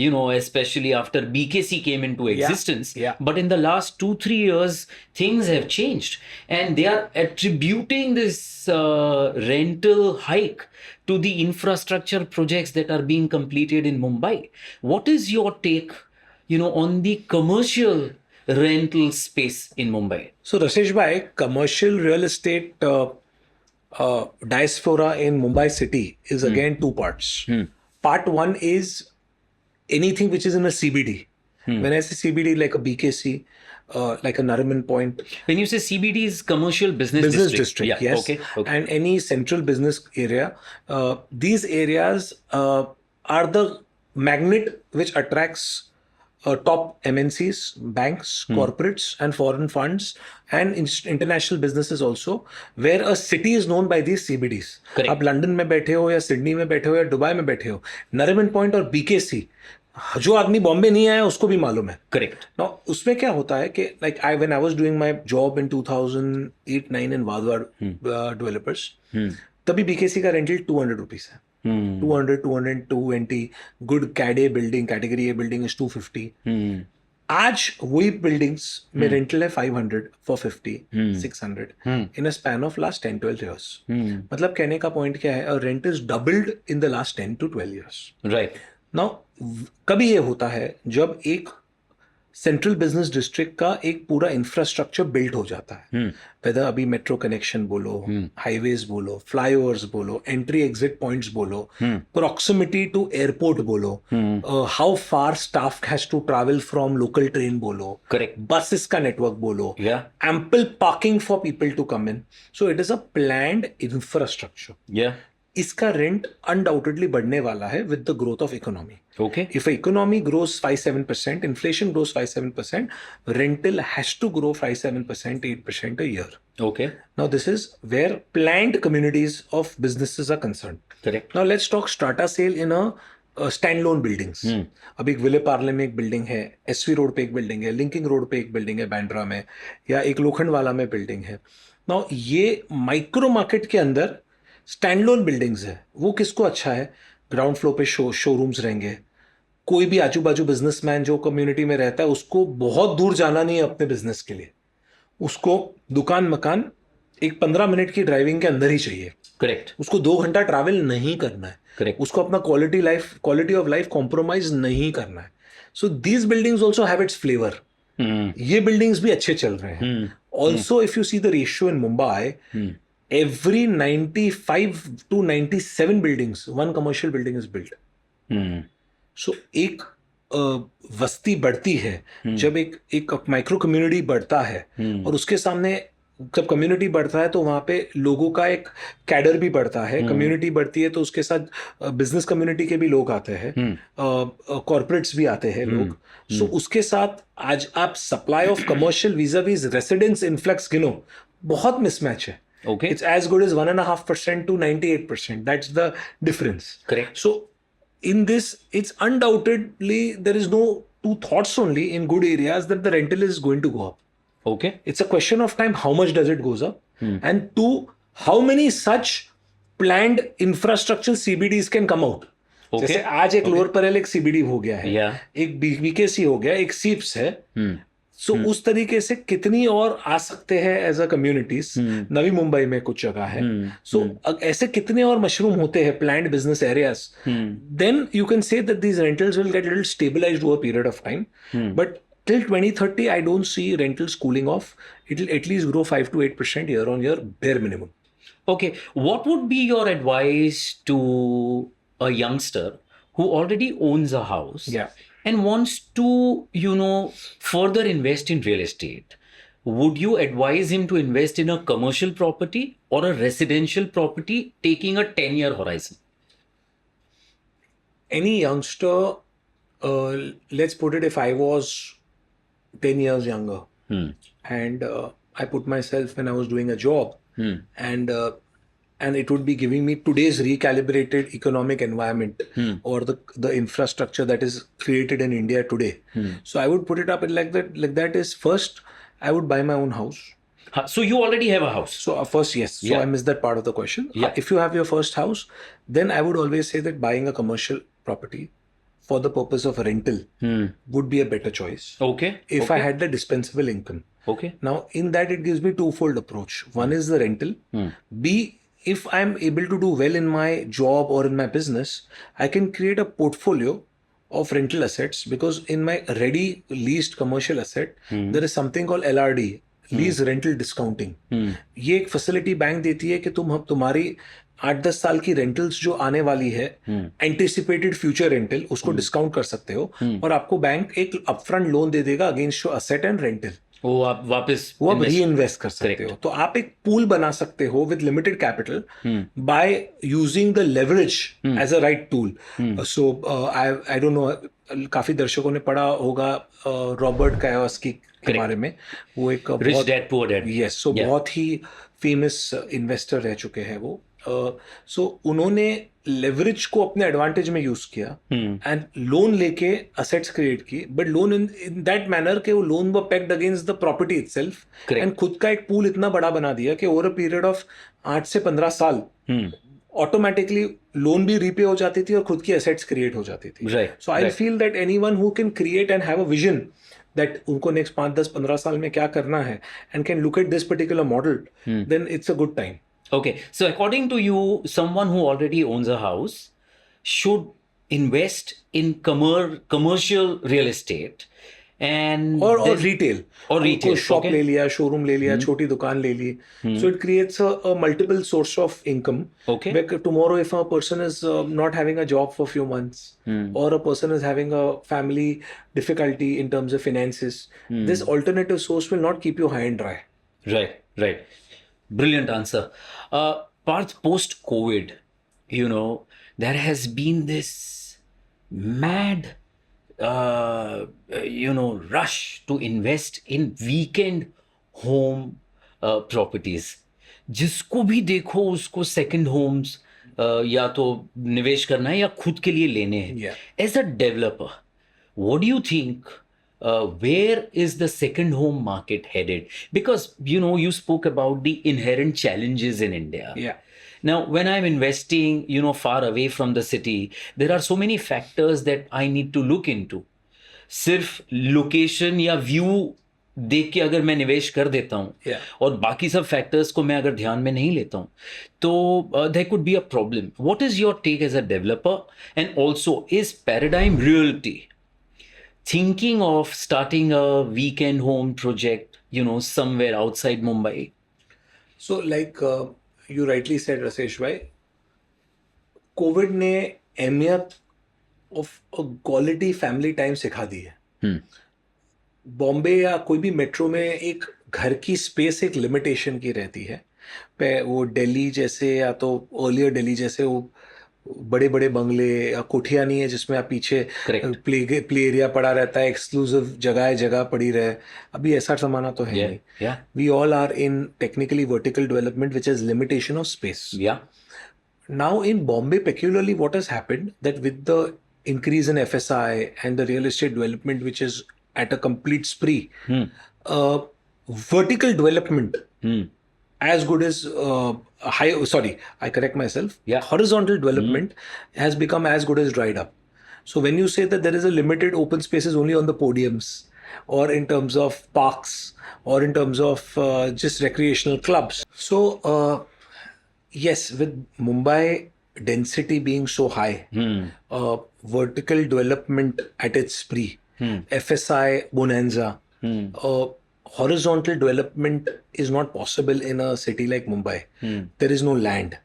especially after BKC came into existence. Yeah. But in the last 2-3 years, things have changed, and they are attributing this rental hike to the infrastructure projects that are being completed in Mumbai. What is your take, on the commercial rental space in Mumbai? So Rashesh bhai, commercial real estate diaspora in Mumbai city is again two parts. Part one is anything which is in a CBD. When I say CBD, like a BKC, like a Nariman Point. When you say CBD is commercial business district. Yeah, yes. Okay. And any central business area. These areas are the magnet which attracts top MNCs, banks, corporates, and foreign funds, and international businesses also, where a city is known by these CBDs. Correct. आप London में बैठे हो या Sydney में बैठे हो या Dubai में बैठे हो, नरिमन पॉइंट और BKC, जो आदमी बॉम्बे नहीं आया उसको भी मालूम है. Correct. Now, उसमें क्या होता है कि when I was doing my job in 2008-9 in Vadwar developers, तभी BKC का रेंटल 200 रुपीस है. 200, 220. Good category A building is 250. आज वही बिल्डिंग्स में रेंटल है 500, 450, 600 in a span of last 10-12 years. मतलब कहने का पॉइंट क्या है? Rent is doubled in the last 10 to 12 years. Right. Now कभी ये होता है जब एक सेंट्रल बिजनेस डिस्ट्रिक्ट का एक पूरा इंफ्रास्ट्रक्चर बिल्ड हो जाता है. वेदर अभी मेट्रो कनेक्शन बोलो, हाईवेज बोलो, फ्लाईओवर्स बोलो, एंट्री एग्जिट पॉइंट्स बोलो, प्रॉक्सिमिटी टू एयरपोर्ट बोलो, how far staff has to travel from local train बोलो, Correct. बसेस का नेटवर्क बोलो, Yeah. Ample parking for people to come in. So it is a planned infrastructure. Yeah. इसका rent undoubtedly बढ़ने वाला है with the growth of economy. Okay. If economy grows 5-7%, inflation grows 5-7%, rental has to grow 5-7%, 8% a year. Okay. Now this is where planned communities of businesses are concerned. Correct. Now let's talk strata sale in a standalone buildings. अब एक विले पार्ले में एक building है, SV road पे एक building है, linking road पे एक बिल्डिंग है बांद्रा में, या एक लोखंडवाला में बिल्डिंग है. Now ये माइक्रो मार्केट के अंदर स्टैंडलोन बिल्डिंग्स है. वो किसको अच्छा है? ग्राउंड फ्लोर पे शोरूम्स रहेंगे. कोई भी आजू बाजू बिजनेसमैन जो कम्युनिटी में रहता है उसको बहुत दूर जाना नहीं है अपने बिजनेस के लिए. उसको दुकान मकान एक 15 मिनट की ड्राइविंग के अंदर ही चाहिए. Correct. उसको 2 घंटा ट्रैवल नहीं करना है. Correct. उसको अपना क्वालिटी ऑफ लाइफ कॉम्प्रोमाइज नहीं करना है. So these buildings also have it's flavour. ये बिल्डिंग्स भी अच्छे चल रहे हैं. Also if you see the ratio in Mumbai, every 95 to 97 buildings, one commercial building is built. So एक वस्ती बढ़ती है, जब एक माइक्रो कम्युनिटी बढ़ता है, और उसके सामने जब कम्युनिटी बढ़ता है तो वहाँ पे लोगों का एक कैडर भी बढ़ता है. कम्युनिटी बढ़ती है तो उसके साथ बिजनेस कम्युनिटी के भी लोग आते हैं, कॉर्पोरेट्स भी आते हैं लोग. सो उसके साथ आज आप सप्लाई ऑफ कमर्शियल वीजा वीज रेसिडेंस इन्फ्लक्स गिनो, बहुत मिसमैच है. Okay. It's as good as 1.5% to 98%. That's the difference. Correct. So in this, it's undoubtedly, there is no two thoughts only in good areas that the rental is going to go up. Okay. It's a question of time, how much does it goes up? And two, how many such planned infrastructure CBDs can come out? Okay. जैसे आज एक Okay. Lower Parel एक CBD हो गया है, Yeah. एक BKC हो गया, एक सीप्स है. Hmm. सो उस तरीके से कितनी और आ सकते हैं एज अ कम्युनिटीज. नवी मुंबई में कुछ जगह है. सो ऐसे कितने और मशरूम होते हैं planned business areas. Then you can say that these rentals will get little stabilised over period of time. But till 2030 I don't see rentals cooling off. It will at least grow 5 to 8% year on year, bare minimum. Okay, what would be your advice to a youngster who already owns a house Yeah. and wants to, further invest in real estate? Would you advise him to invest in a commercial property or a residential property taking a 10-year horizon? Any youngster, let's put it, if I was 10 years younger and I put myself when I was doing a job and it would be giving me today's recalibrated economic environment or the infrastructure that is created in India today. So I would put it up like that is first I would buy my own house. So you already have a house. So first, yes. So Yeah. I missed that part of the question. Yeah. If you have your first house, then I would always say that buying a commercial property for the purpose of rental would be a better choice. Okay. If okay. I had the dispensable income. Okay. Now, in that, it gives me twofold approach. One is the rental. B, if I'm able to do well in my job or in my business, I can create a portfolio of rental assets because in my ready leased commercial asset, there is something called LRD. Lease rental discounting. ये एक facility bank देती है कि तुम्हारी 8-10 साल की rentals जो आने वाली है, एंटिसिपेटेड फ्यूचर रेंटल, उसको डिस्काउंट कर सकते हो और आपको बैंक एक अपफ्रंट लोन दे देगा against your asset and rental. वो आप वापस आप री इन्वेस्ट कर सकते हो. तो आप एक पूल बना सकते हो with limited capital by using the leverage as a right tool. So I don't know, काफी दर्शकों ने पढ़ा होगा रॉबर्ट कायोस्की के बारे में. वो एक rich dad poor dad. Yes. So बहुत ही फेमस इन्वेस्टर रह चुके हैं वो. सो उन्होंने लेवरेज को अपने एडवांटेज में यूज किया एंड लोन लेके असेट्स क्रिएट की. But loan in that manner के वो loan were packed against the property itself and खुद का एक पूल इतना बड़ा बना दिया कि ओवर अ पीरियड ऑफ 8 से 15 साल ऑटोमेटिकली लोन भी रीपे हो जाती थी और खुद की एसेट्स क्रिएट हो जाती थी. So I feel that anyone who can create and have a vision that उनको next 5, 10, 15 साल में क्या करना है and can look at this particular model, then it's a good time. Okay, so according to you, someone who already owns a house should invest in commercial real estate and or retail. Or retail. कोई shop okay. ले लिया, showroom ले लिया, छोटी दुकान ले ली. So it creates a multiple source of income. Okay. Where tomorrow if a person is not having a job for a few months or a person is having a family difficulty in terms of finances, this alternative source will not keep you high and dry. Right. Brilliant answer. Parth, post-COVID, there has been this mad rush to invest in weekend home properties. जिसको भी देखो उसको second Holmes या तो निवेश करना है या खुद के लिए लेने हैं. As a developer, what do you think where is the second home market headed? Because you spoke about the inherent challenges in India. Yeah. Now, when I'm investing, far away from the city, there are so many factors that I need to look into. सिर्फ location या view देख के अगर मैं निवेश कर देता हूँ और बाकी सब फैक्टर्स को मैं अगर ध्यान में नहीं लेता हूँ तो there could be a problem. What is your take as a developer and also is Paradigm Realty thinking of starting a weekend home project, somewhere outside Mumbai? So like you rightly said, Rasesh bhai, COVID ने अहमियत of a quality family time सिखा दी है. बॉम्बे या कोई भी metro में एक घर की स्पेस एक लिमिटेशन की रहती है. पे वो दिल्ली जैसे या तो अर्लियर दिल्ली जैसे वो बड़े बड़े बंगले या कोठियाँ नहीं है जिसमें आप पीछे प्ले एरिया पड़ा रहता है, एक्सक्लूसिव जगह पड़ी रहे. अभी ऐसा जमाना तो है नहीं. We all are in technically vertical development which is limitation of space. Now in Bombay peculiarly what has happened that with the increase in FSI and the real estate development which is at a complete spree, vertical development as good as high. Sorry, I correct myself. Yeah. Horizontal development has become as good as dried up. So when you say that there is a limited open spaces only on the podiums, or in terms of parks, or in terms of just recreational clubs. So yes, with Mumbai density being so high, vertical development at its spree, FSI bonanza, horizontal development is not possible in a city like Mumbai. There is no land.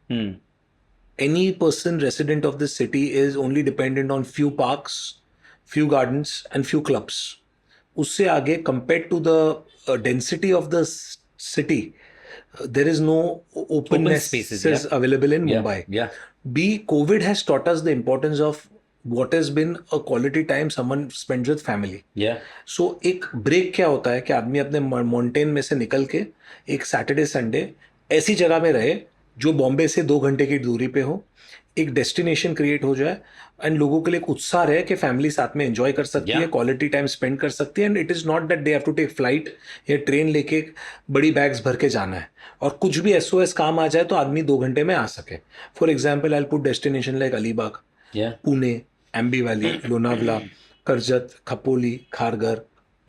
Any person resident of this city is only dependent on few parks, few gardens, and few clubs. उससे आगे compared to the density of the city, there is no openness spaces, yeah. available in Yeah, Mumbai. yeah. B, COVID has taught us the importance of what has been a quality time someone spends with family. Yeah. सो एक break क्या होता है कि आदमी अपने mountain में से निकल के एक सैटरडे संडे ऐसी जगह में रहे जो बॉम्बे से 2 घंटे की दूरी पे हो, एक डेस्टिनेशन क्रिएट हो जाए एंड लोगों के लिए एक उत्साह रहे कि फैमिली साथ में एंजॉय कर सकती है, क्वालिटी टाइम स्पेंड कर सकती है, and it is not that they have to take flight या ट्रेन लेके बड़ी बैग्स भर के जाना है, और कुछ भी एसओएस काम आ जाए तो आदमी 2 घंटे में आ सके. For example I put destination like Alibag, Pune, Aamby Valley, Lonavala, Karjat, Khopoli, Kharghar,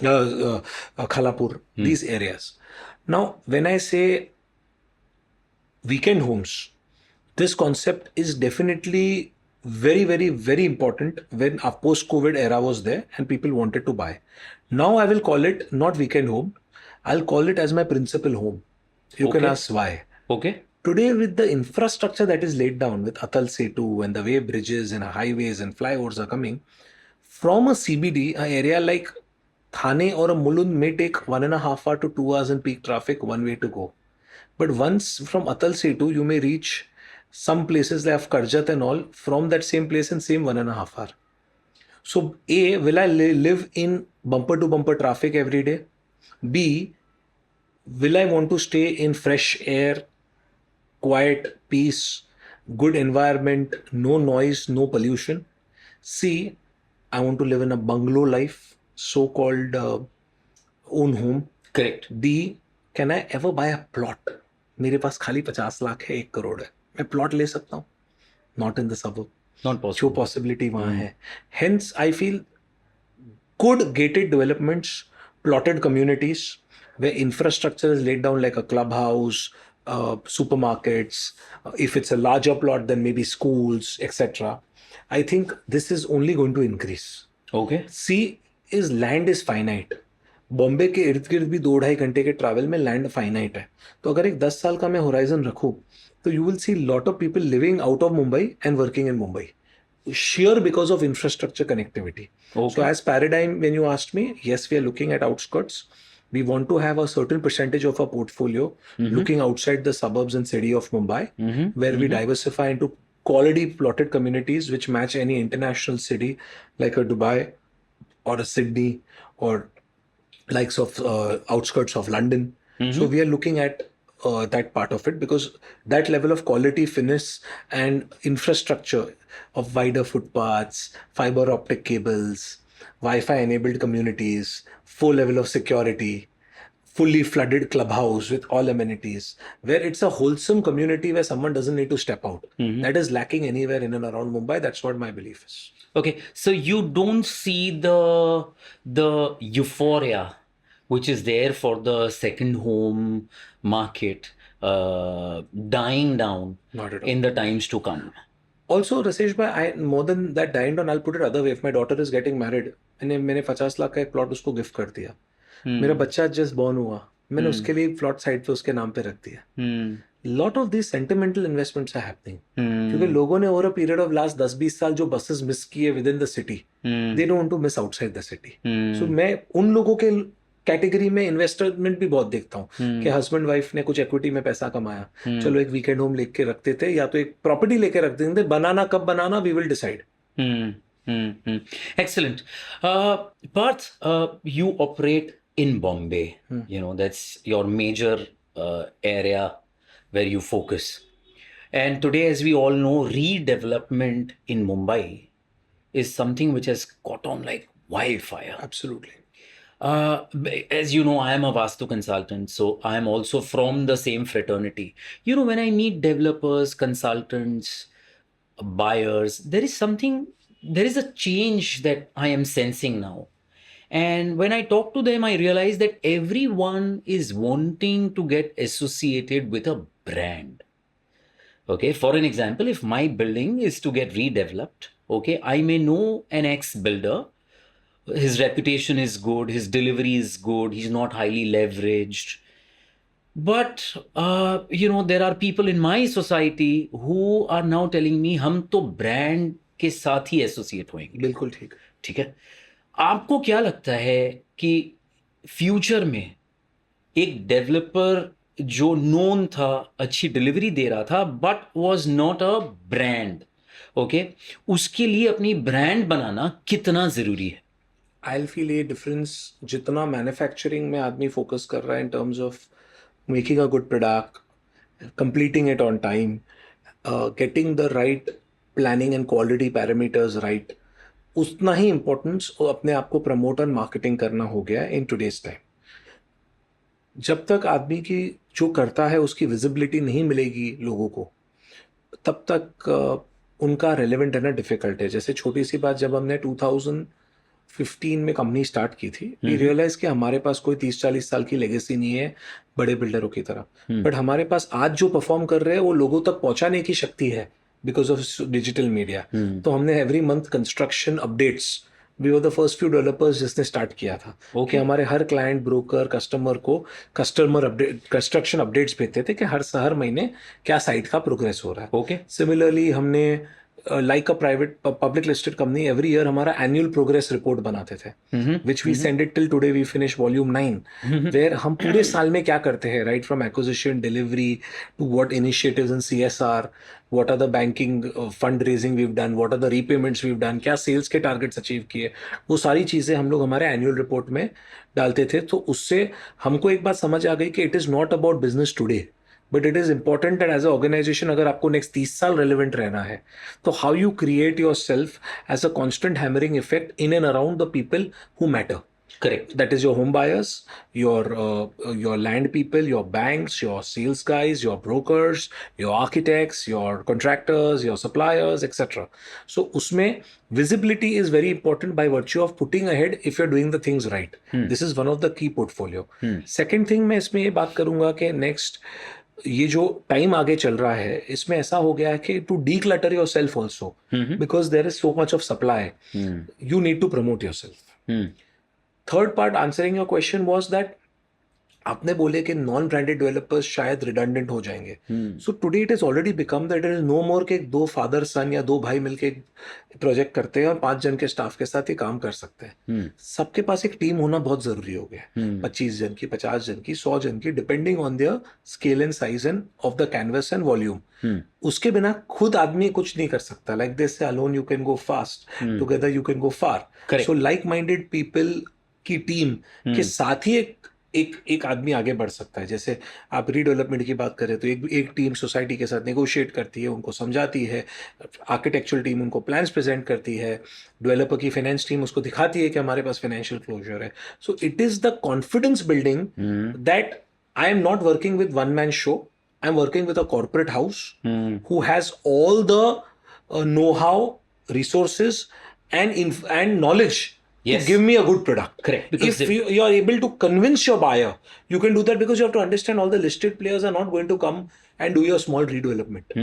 Khalapur, these areas. Now, when I say weekend homes, this concept is definitely very, very, very important when a post-COVID era was there and people wanted to buy. Now I will call it not weekend home. I'll call it as my principal home. You can ask why. Okay. Today, with the infrastructure that is laid down with Atal Setu and the way bridges and highways and flyovers are coming, from a CBD, an area like Thane or a Mulund may take 1.5 hours to 2 hours in peak traffic one way to go. But once from Atal Setu, you may reach some places like Karjat and all from that same place in same 1.5 hours. So A, will I live in bumper to bumper traffic every day? B, will I want to stay in fresh air, quiet, peace, good environment, no noise, no pollution? C, I want to live in a bungalow life, so-called own home. Correct. D, can I ever buy a plot? मेरे पास खाली 50 लाख है, 1 करोड़ है, मैं plot ले सकता हूँ? Not in the suburb. Not possible. जो possibility वहाँ है. Hence, I feel good gated developments, plotted communities where infrastructure is laid down like a clubhouse, supermarkets. If it's a larger plot, then maybe schools, etc. I think this is only going to increase. Okay. C is land is finite. Bombay के इर्द गिर्द भी 2-2.5 घंटे के travel में land finite है. तो अगर एक 10 साल का मैं होराइजन रखूँ तो you will see lot of people living out of Mumbai and working in Mumbai, sheer because of infrastructure connectivity. Okay. So as paradigm, when you asked me, yes, we are looking at outskirts. We want to have a certain percentage of our portfolio looking outside the suburbs and city of Mumbai, where we diversify into quality plotted communities which match any international city like a Dubai or a Sydney or likes of outskirts of London. So we are looking at that part of it because that level of quality, finesse and infrastructure of wider footpaths, fiber optic cables, Wi-Fi enabled communities, full level of security, fully flooded clubhouse with all amenities, where it's a wholesome community where someone doesn't need to step out. That is lacking anywhere in and around Mumbai. That's what my belief is. Okay, so you don't see the euphoria which is there for the second home market dying down Not at all. in the times to come. Also, Rasesh bhai, more than that dying down, I'll put it other way. If my daughter is getting married, मैंने 50 लाख का एक plot उसको gift कर दिया. मेरा बच्चा just born हुआ, मैंने उसके लिए प्लॉट साइड पे उसके नाम पे रख दिया. Lot of these sentimental investments are happening. क्योंकि लोगों ने over a period of last 10-20 साल जो buses miss किए within the city, they don't want to miss outside the city. So मैं उन लोगों के कैटेगरी में इन्वेस्टमेंट भी बहुत देखता हूँ कि हस्बैंड वाइफ ने कुछ इक्विटी में पैसा कमाया, चलो एक वीकेंड होम लेके रखते थे या तो एक प्रॉपर्टी लेके रख देते थे, बनाना कब बनाना we will decide. Excellent. Parth, you operate in Bombay. You know, that's your major area where you focus. And today, as we all know, redevelopment in Mumbai is something which has caught on like wildfire. Absolutely. As you know, I am a Vastu consultant, so I am also from the same fraternity. You know, when I meet developers, consultants, buyers, there is a change that I am sensing now. And when I talk to them, I realize that everyone is wanting to get associated with a brand. Okay, for an example, if my building is to get redeveloped, okay, I may know an ex builder, his reputation is good, his delivery is good, he's not highly leveraged. But there are people in my society who are now telling me हम तो brand के साथ ही associate होंगे. बिल्कुल ठीक. ठीक है. आपको क्या लगता है कि फ्यूचर में एक डेवलपर जो नोन था, अच्छी डिलीवरी दे रहा था, but was not a brand, okay, उसके लिए अपनी ब्रांड बनाना कितना जरूरी है? आई फील ये डिफरेंस जितना मैन्युफैक्चरिंग में आदमी फोकस कर रहा है in terms of making a good product, completing it on time, getting the right planning and quality parameters right, उतना ही इम्पोर्टेंस अपने आप को प्रमोट और मार्केटिंग करना हो गया इन टुडेज टाइम. जब तक आदमी की जो करता है उसकी विजिबिलिटी नहीं मिलेगी लोगों को, तब तक उनका रेलेवेंट रहना डिफिकल्ट है. जैसे छोटी सी बात, जब हमने 2015 में कंपनी स्टार्ट की थी, वी रियलाइज कि हमारे पास कोई 30-40 साल की लेगेसी नहीं है बड़े बिल्डरों की तरह, बट हमारे पास आज जो परफॉर्म कर रहे हैं वो लोगों तक पहुंचाने की शक्ति है बिकॉज ऑफ डिजिटल मीडिया. तो हमने every month construction updates, we were the first few developers जिसने स्टार्ट किया था. कि हमारे हर क्लाइंट, ब्रोकर, कस्टमर को कस्टमर अपडेट, कंस्ट्रक्शन अपडेट्स भेजते थे कि हर महीने क्या साइट का प्रोग्रेस हो रहा है. ओके. सिमिलरली हमने like a private public listed company every year हमारा एनुअल प्रोग्रेस रिपोर्ट बनाते थे, which we send it till today. We finish volume 9, where हम पूरे साल में क्या करते हैं, right from acquisition, delivery to what initiatives in CSR, what are the banking fundraising we've done, what are the repayments we've done, क्या sales के targets achieve किए, वो सारी चीज़ें हम लोग हमारे एनुअल रिपोर्ट में डालते थे. तो उससे हमको एक बात समझ आ गई कि it is not about business today, but it is important that as a organisation अगर आपको नेक्स्ट 30 साल रेलिवेंट रहना है, तो how you create yourself as a constant hammering effect in and around the people who matter. Correct. That is your home buyers, your land people, your banks, your sales guys, your brokers, your architects, your contractors, your suppliers, etc. So usme visibility is very important by virtue of putting ahead if you're doing the things right. This is one of the key portfolio. Second thing मैं इसमें ये बात करूँगा कि next ये जो time आगे चल रहा है इसमें ऐसा हो गया है कि to declutter yourself also, because there is so much of supply, you need to promote yourself. Third part answering your question was that आपने बोले कि नॉन ब्रांडेड डेवलपर्स शायद रिडंडेंट हो जाएंगे. So today it is already become that it is no more के 2 father सन या 2 भाई मिलके प्रोजेक्ट करते हैं और 5 जन के स्टाफ के साथ ही काम कर सकते हैं. सबके पास एक टीम होना बहुत जरूरी हो गया. 25 जन की, 50 जन की, 100 जन की, depending on their scale and size end of the canvas and volume. उसके बिना खुद आदमी कुछ नहीं कर सकता. Like this alone you can go fast, together you can go far. So like minded people की टीम के साथ ही एक आदमी आगे बढ़ सकता है. जैसे आप रीडेवलपमेंट की बात करें तो एक टीम सोसाइटी के साथ नेगोशिएट करती है, उनको समझाती है, आर्किटेक्चुरल टीम उनको प्लान्स प्रेजेंट करती है, डेवलपर की फाइनेंस टीम उसको दिखाती है कि हमारे पास फाइनेंशियल क्लोजर है. सो it is the confidence building that I am not working with one man show, I am working with a corporate house who has all the know how, resources and knowledge. Yes. To give me a good product. Correct. Because if you are able to convince your buyer, you can do that because you have to understand all the listed players are not going to come and do your small redevelopment.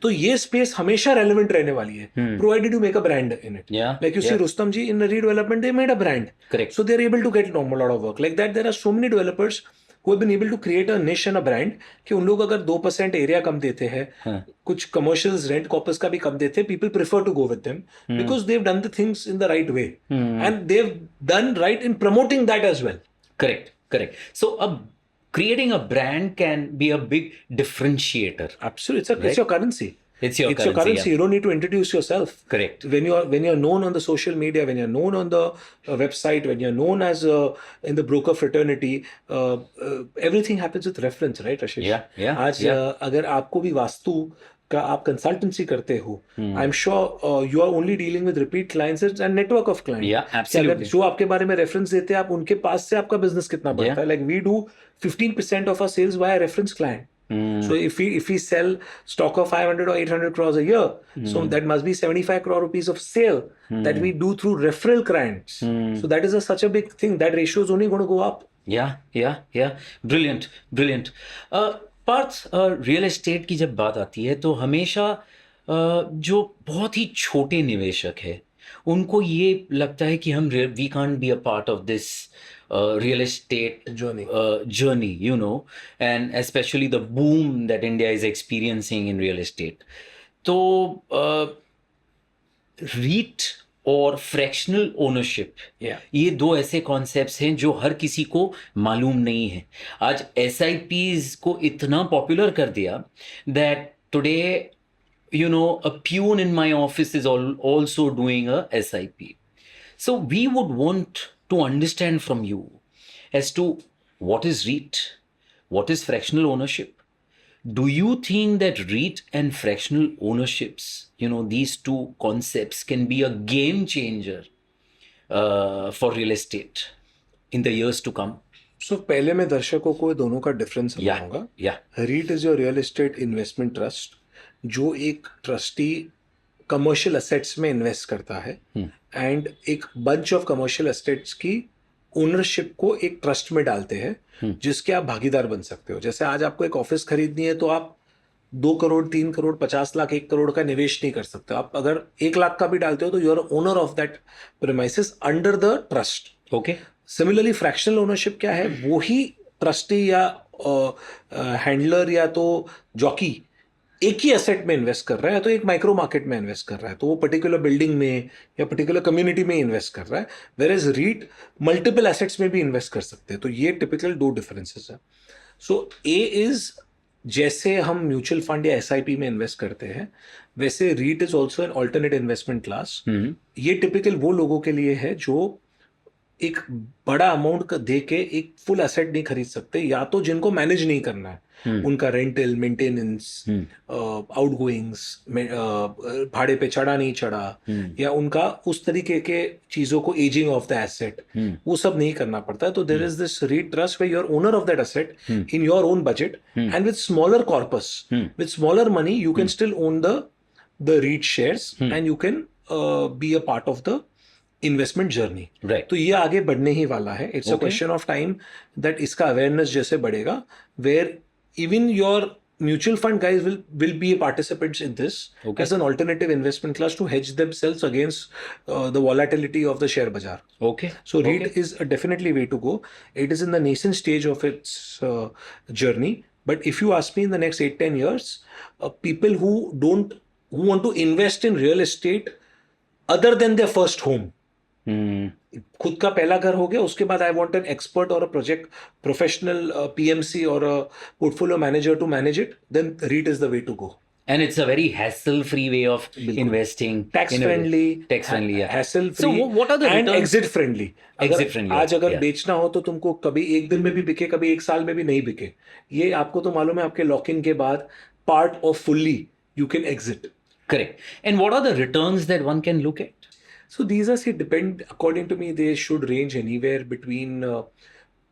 तो ये space हमेशा relevant रहने वाली है, provided you make a brand in it. Yeah. Like you see Rustam ji in the redevelopment they made a brand. Correct. So they are able to get a lot of work. Like that there are so many developers who have been able to create a niche and a brand कि उन लोग अगर 2% area कम देते हैं, कुछ commercials rent Cowper's का भी कम देते हैं, people prefer to go with them because they've done the things in the right way and they've done right in promoting that as well. Correct. So creating a brand can be a big differentiator. Absolutely, it's your currency. It's your currency. Yeah. You don't need to introduce yourself. Correct. When you're known on the social media, when you're known on the website, when you're known as in the broker fraternity, everything happens with reference, right, Ashish? Yeah. आज अगर आपको भी वास्तु का आप consultancy करते हो, Hmm. I am sure you are only dealing with repeat clients and network of client. Yeah, कि अगर absolutely. जो आपके बारे में रेफरेंस देते हैं आप उनके पास से आपका बिजनेस कितना बढ़ता Yeah. है. Like we do 15% of our sales via reference client. Hmm. So if we sell stock of 500 or 800 crores a year, so that must be 75 crore rupees of sale that we do through referral clients. So that is such a big thing. That ratio is only going to go up. Yeah. Brilliant, brilliant. Parth, real estate की जब बात आती है तो हमेशा जो बहुत ही छोटे निवेशक है उनको ये लगता है कि हम we can't be a part of this real estate journey, you know, and especially the boom that India is experiencing in real estate. तो REIT और फ्रैक्शनल ओनरशिप, ये दो ऐसे कॉन्सेप्ट्स हैं जो हर किसी को मालूम नहीं है. आज SIPs को इतना पॉपुलर कर दिया that today you know a peon in my office is also doing a SIP. So we would want to understand from you as to what is REIT, what is fractional ownership. Do you think that REIT and fractional ownerships, you know, these two concepts can be a game changer for real estate in the years to come? So पहले मैं दर्शकों को दोनों का difference समझाऊंगा. REIT is your real estate investment trust, जो एक trustee commercial assets में इन्वेस्ट करता है एंड एक बंच ऑफ कमर्शियल एसेट्स की ओनरशिप को एक ट्रस्ट में डालते हैं जिसके आप भागीदार बन सकते हो. जैसे आज आपको एक ऑफिस खरीदनी है तो आप 2 करोड़ 3 करोड़ 50 लाख 1 करोड़ का निवेश नहीं कर सकते. आप अगर 1 लाख का भी डालते हो तो you are owner of that premises under the trust. Okay. Similarly fractional ownership क्या है, वो ही ट्रस्टी या हैंडलर या तो जॉकी एक ही एसेट में इन्वेस्ट कर रहा है तो एक माइक्रो मार्केट में इन्वेस्ट कर रहा है तो वो पर्टिकुलर बिल्डिंग में या पर्टिकुलर कम्युनिटी में इन्वेस्ट कर रहा है. Whereas REIT multiple assets में भी इन्वेस्ट कर सकते हैं. तो ये टिपिकल 2 डिफरेंसेस है. सो ए इज जैसे हम म्यूचुअल फंड या SIP में इन्वेस्ट करते हैं वैसे REIT is also an alternate investment class. ये टिपिकल वो लोगों के लिए है जो एक बड़ा अमाउंट दे के एक फुल एसेट नहीं खरीद सकते, या तो जिनको मैनेज नहीं करना है, उनका रेंटल, मेंटेनेंस, आउटगोइंग्स, भाड़े पे चढ़ा नहीं चढ़ा, या उनका उस तरीके के चीजों को एजिंग ऑफ द एसेट, वो सब नहीं करना पड़ता है. तो there is this REIT trust where you are owner of that asset in your own budget and with smaller corpus, with smaller money you can still own the REIT shares and you can be a part of the investment journey. तो ये आगे बढ़ने ही वाला है. It's a question of time that इसका awareness जैसे बढ़ेगा, where even your mutual fund guys will be participants in this as an alternative investment class to hedge themselves against the volatility of the share bazaar. So REIT is a definitely way to go. It is in the nascent stage of its journey, but if you ask me, in the next 8-10 years, people who want to invest in real estate other than their first home, खुद का पहला घर हो गया, उसके बाद I want an expert और a project professional PMC और a portfolio manager to manage it, then REIT is the way to go. And it's a very hassle-free way of investing. Tax-friendly, yeah. hassle-free. So what are the and returns? exit-friendly. Exit-friendly. आज अगर बेचना हो तो तुमको कभी एक दिन में भी बिके, कभी एक साल में भी नहीं बिके. ये आपको तो मालूम है, आपके लॉक-इन के बाद part off fully you can exit. Correct. And what are the returns that one can look at? So these are, depend, according to me, they should range anywhere between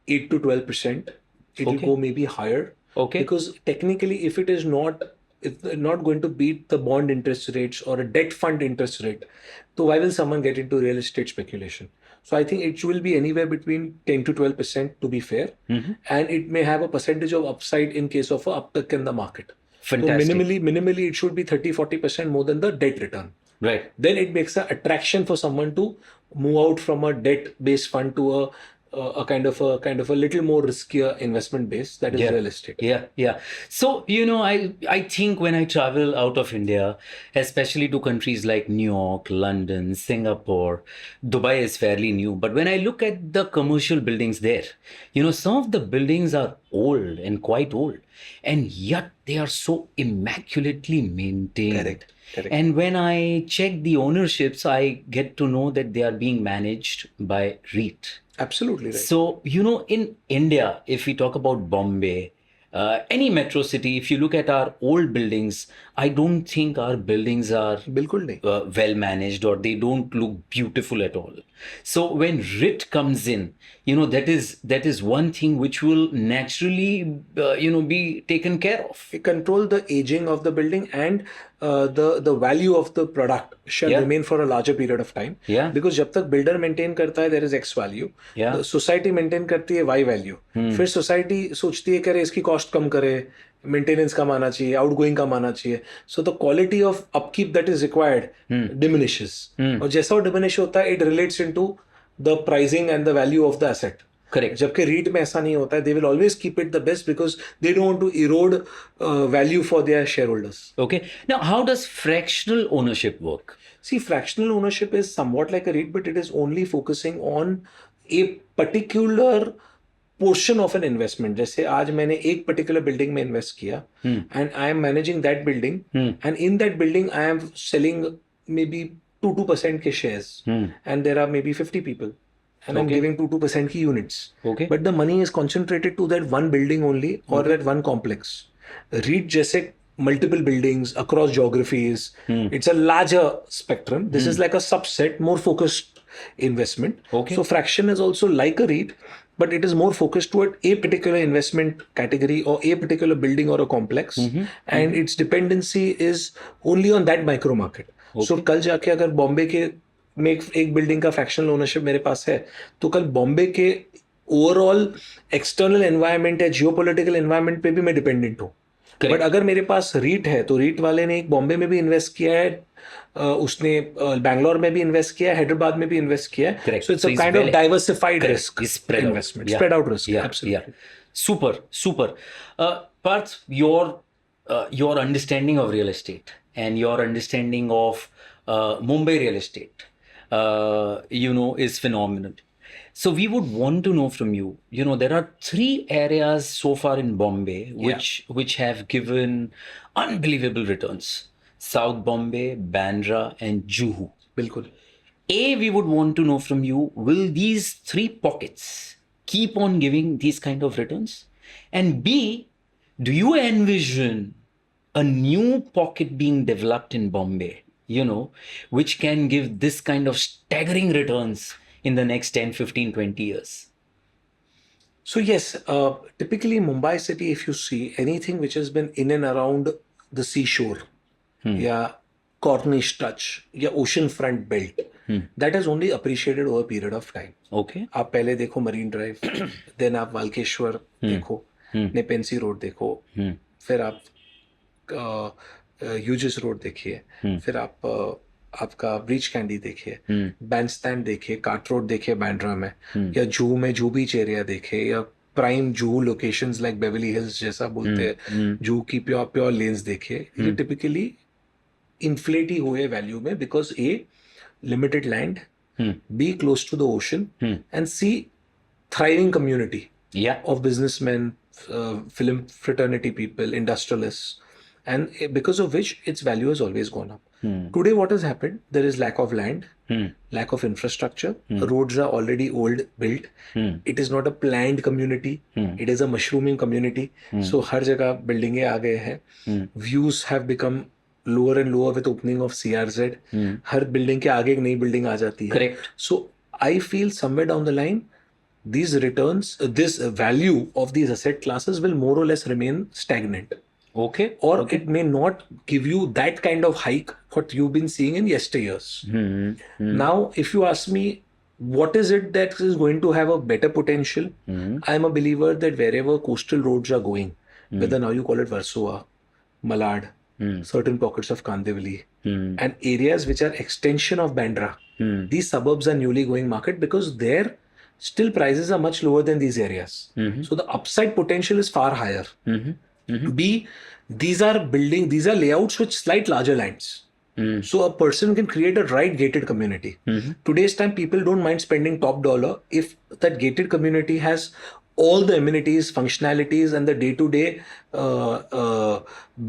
8 to 12%. It will go maybe higher. Because technically, if it is not going to beat the bond interest rates or a debt fund interest rate, so why will someone get into real estate speculation? So I think it will be anywhere between 10 to 12% to be fair. And it may have a percentage of upside in case of a uptick in the market. Fantastic. So minimally it should be 30-40% more than the debt return. Right. Then it makes an attraction for someone to move out from a debt-based fund to a kind of a little more riskier investment base, that is real estate. Yeah. So, you know, I think when I travel out of India, especially to countries like New York, London, Singapore, Dubai is fairly new, but when I look at the commercial buildings there, you know, some of the buildings are old and quite old, and yet they are so immaculately maintained. Correct. And when I check the ownerships, I get to know that they are being managed by REIT. Absolutely right. So, you know, in India, if we talk about Bombay Any metro city, if you look at our old buildings, I don't think our buildings are बिल्कुल नहीं. well managed, or they don't look beautiful at all. So when RIT comes in, that is one thing which will naturally be taken care of. We control the aging of the building, and the value of the product shall Yeah. remain for a larger period of time. Yeah. Because जब तक builder maintain करता है there is X value, Yeah. the society maintain करती है Y value. फिर society सोचती है कि अरे इसकी cost कम करे, maintenance कम आना चाहिए, outgoing कम आना चाहिए. So the quality of upkeep that is required diminishes. और जैसा वो diminish होता है, it relates into the pricing and the value of the asset. Correct. जबकि रीट में ऐसा नहीं होता है. They will always keep it the best because they don't want to erode value for their shareholders. Okay. Now, how does fractional ownership work? See, fractional ownership is somewhat like a REIT, but it is only focusing on a particular portion of an investment. जैसे आज मैंने एक particular building में invest किया, and I am managing that building, and in that building I am selling maybe 2% के shares, and there are maybe 50 people. And I'm giving 2% की units. Okay. But the money is concentrated to that one building only, or that one complex. REIT जैसे multiple buildings across geographies. It's a larger spectrum. This is like a subset, more focused investment. Okay. So fraction is also like a REIT, but it is more focused toward a particular investment category or a particular building or a complex. And its dependency is only on that micro market. So कल जाके अगर बॉम्बे के में एक building का fractional ownership मेरे पास है, तो कल बॉम्बे के ओवरऑल एक्सटर्नल एनवायरनमेंट या जियोपॉलिटिकल एनवायरनमेंट पे भी मैं डिपेंडेंट हूँ. बट अगर मेरे पास रीट है, तो रीट वाले ने एक बॉम्बे में भी इन्वेस्ट किया है, उसने बैंगलोर में भी इन्वेस्ट किया है, हैदराबाद में भी इन्वेस्ट किया है. Correct. So it's a So kind it's of very- diversified Correct. Risk It's spread out. Investment, Yeah. Spread out risk. Yeah. Absolutely. Super. Parth, your understanding of real estate and your understanding of Mumbai real estate, is phenomenal. So we would want to know from you. There are 3 areas so far in Bombay which have given unbelievable returns: South Bombay, Bandra, and Juhu. बिल्कुल. A, we would want to know from you, will these 3 pockets keep on giving these kind of returns? And B, do you envision a new pocket being developed in Bombay, which can give this kind of staggering returns in the next 10, 15, 20 years? So yes, typically Mumbai city, if you see anything which has been in and around the seashore, या Cornish touch, या ocean front belt, that has only appreciated over a period of time. Okay. आप पहले देखो marine drive, then आप वाल्केश्वर देखो, नेपेंसी road देखो, फिर आप यूजिस रोड देखिए, फिर आप आपका ब्रीच कैंडी देखिए, बैंडस्टैंड देखिए, काट रोड देखिए बैंड्रा में, या जूहू में जूहू बीच एरिया देखे, या प्राइम जूहू लोकेशंस लाइक बेवली हिल्स जैसा बोलते हैं, जूहू की प्योर लेन्स देखिए. ये टिपिकली इन्फ्लेट ही हुए वैल्यू में, because A limited land, B close to the ocean, and C thriving community of businessmen, film fraternity people, industrialists, and because of which its value has always gone up. Today what has happened, there is lack of land, lack of infrastructure, roads are already old built, it is not a planned community, it is a mushrooming community. So हर जगह बिल्डिंगें आ गए हैं, views have become lower and lower with opening of CRZ. Her building के आगे एक नई building आ जाती है. Correct. So I feel somewhere down the line, these returns, this value of these asset classes will more or less remain stagnant. Okay. Or it may not give you that kind of hike what you've been seeing in yesteryears. Now, if you ask me, what is it that is going to have a better potential? I'm a believer that wherever coastal roads are going, whether now you call it Versova, Malad, certain pockets of Kandivali, and areas which are extension of Bandra, these suburbs are newly going market, because there still prices are much lower than these areas. So the upside potential is far higher. B, these are layouts with slight larger lands. So a person can create a right gated community. Today's time, people don't mind spending top dollar if that gated community has all the amenities, functionalities, and the day-to-day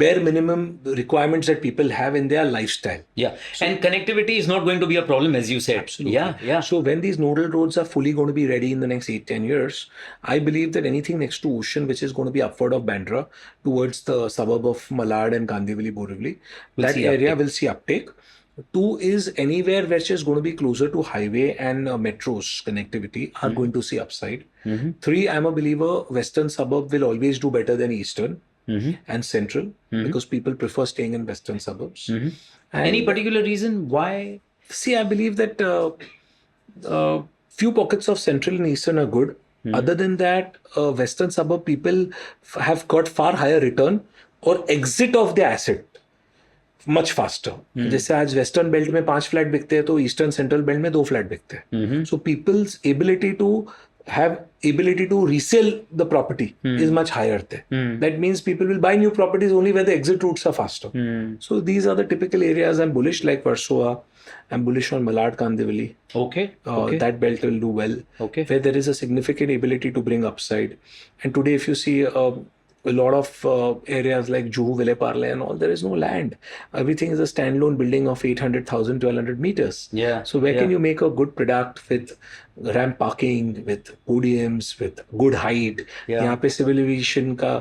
bare minimum requirements that people have in their lifestyle. Yeah. And connectivity is not going to be a problem, as you said. Absolutely. Yeah. So when these nodal roads are fully going to be ready in the next 8-10 years, I believe that anything next to ocean, which is going to be upward of Bandra towards the suburb of Malad and Kandivali, Borivali, that see area uptake. will see uptake. 2 is anywhere which is going to be closer to highway and metros connectivity are going to see upside. 3, I'm a believer, western suburb will always do better than eastern and central because people prefer staying in western suburbs. And Any particular reason why? see, I believe that few pockets of central and eastern are good. Other than that, western suburb people have got far higher return or exit of the asset much faster. जैसे आज western belt में 5 flat बिकते हैं तो eastern central belt में 2 flat बिकते हैं. So people's ability to resell the property is much higher there. That means people will buy new properties only where the exit routes are faster. So these are the typical areas I'm bullish, like Versova. I'm bullish on Malad, Kandivali. Okay. That belt will do well. Okay. Where there is a significant ability to bring upside. And today, if you see a lot of areas like Juhu, Villeparle and all, there is no land. Everything is a standalone building of 800,000, 1,200 meters. Yeah. So where can you make a good product with ramp parking, with podiums, with good height? Yeah. यहाँ पे civil aviation का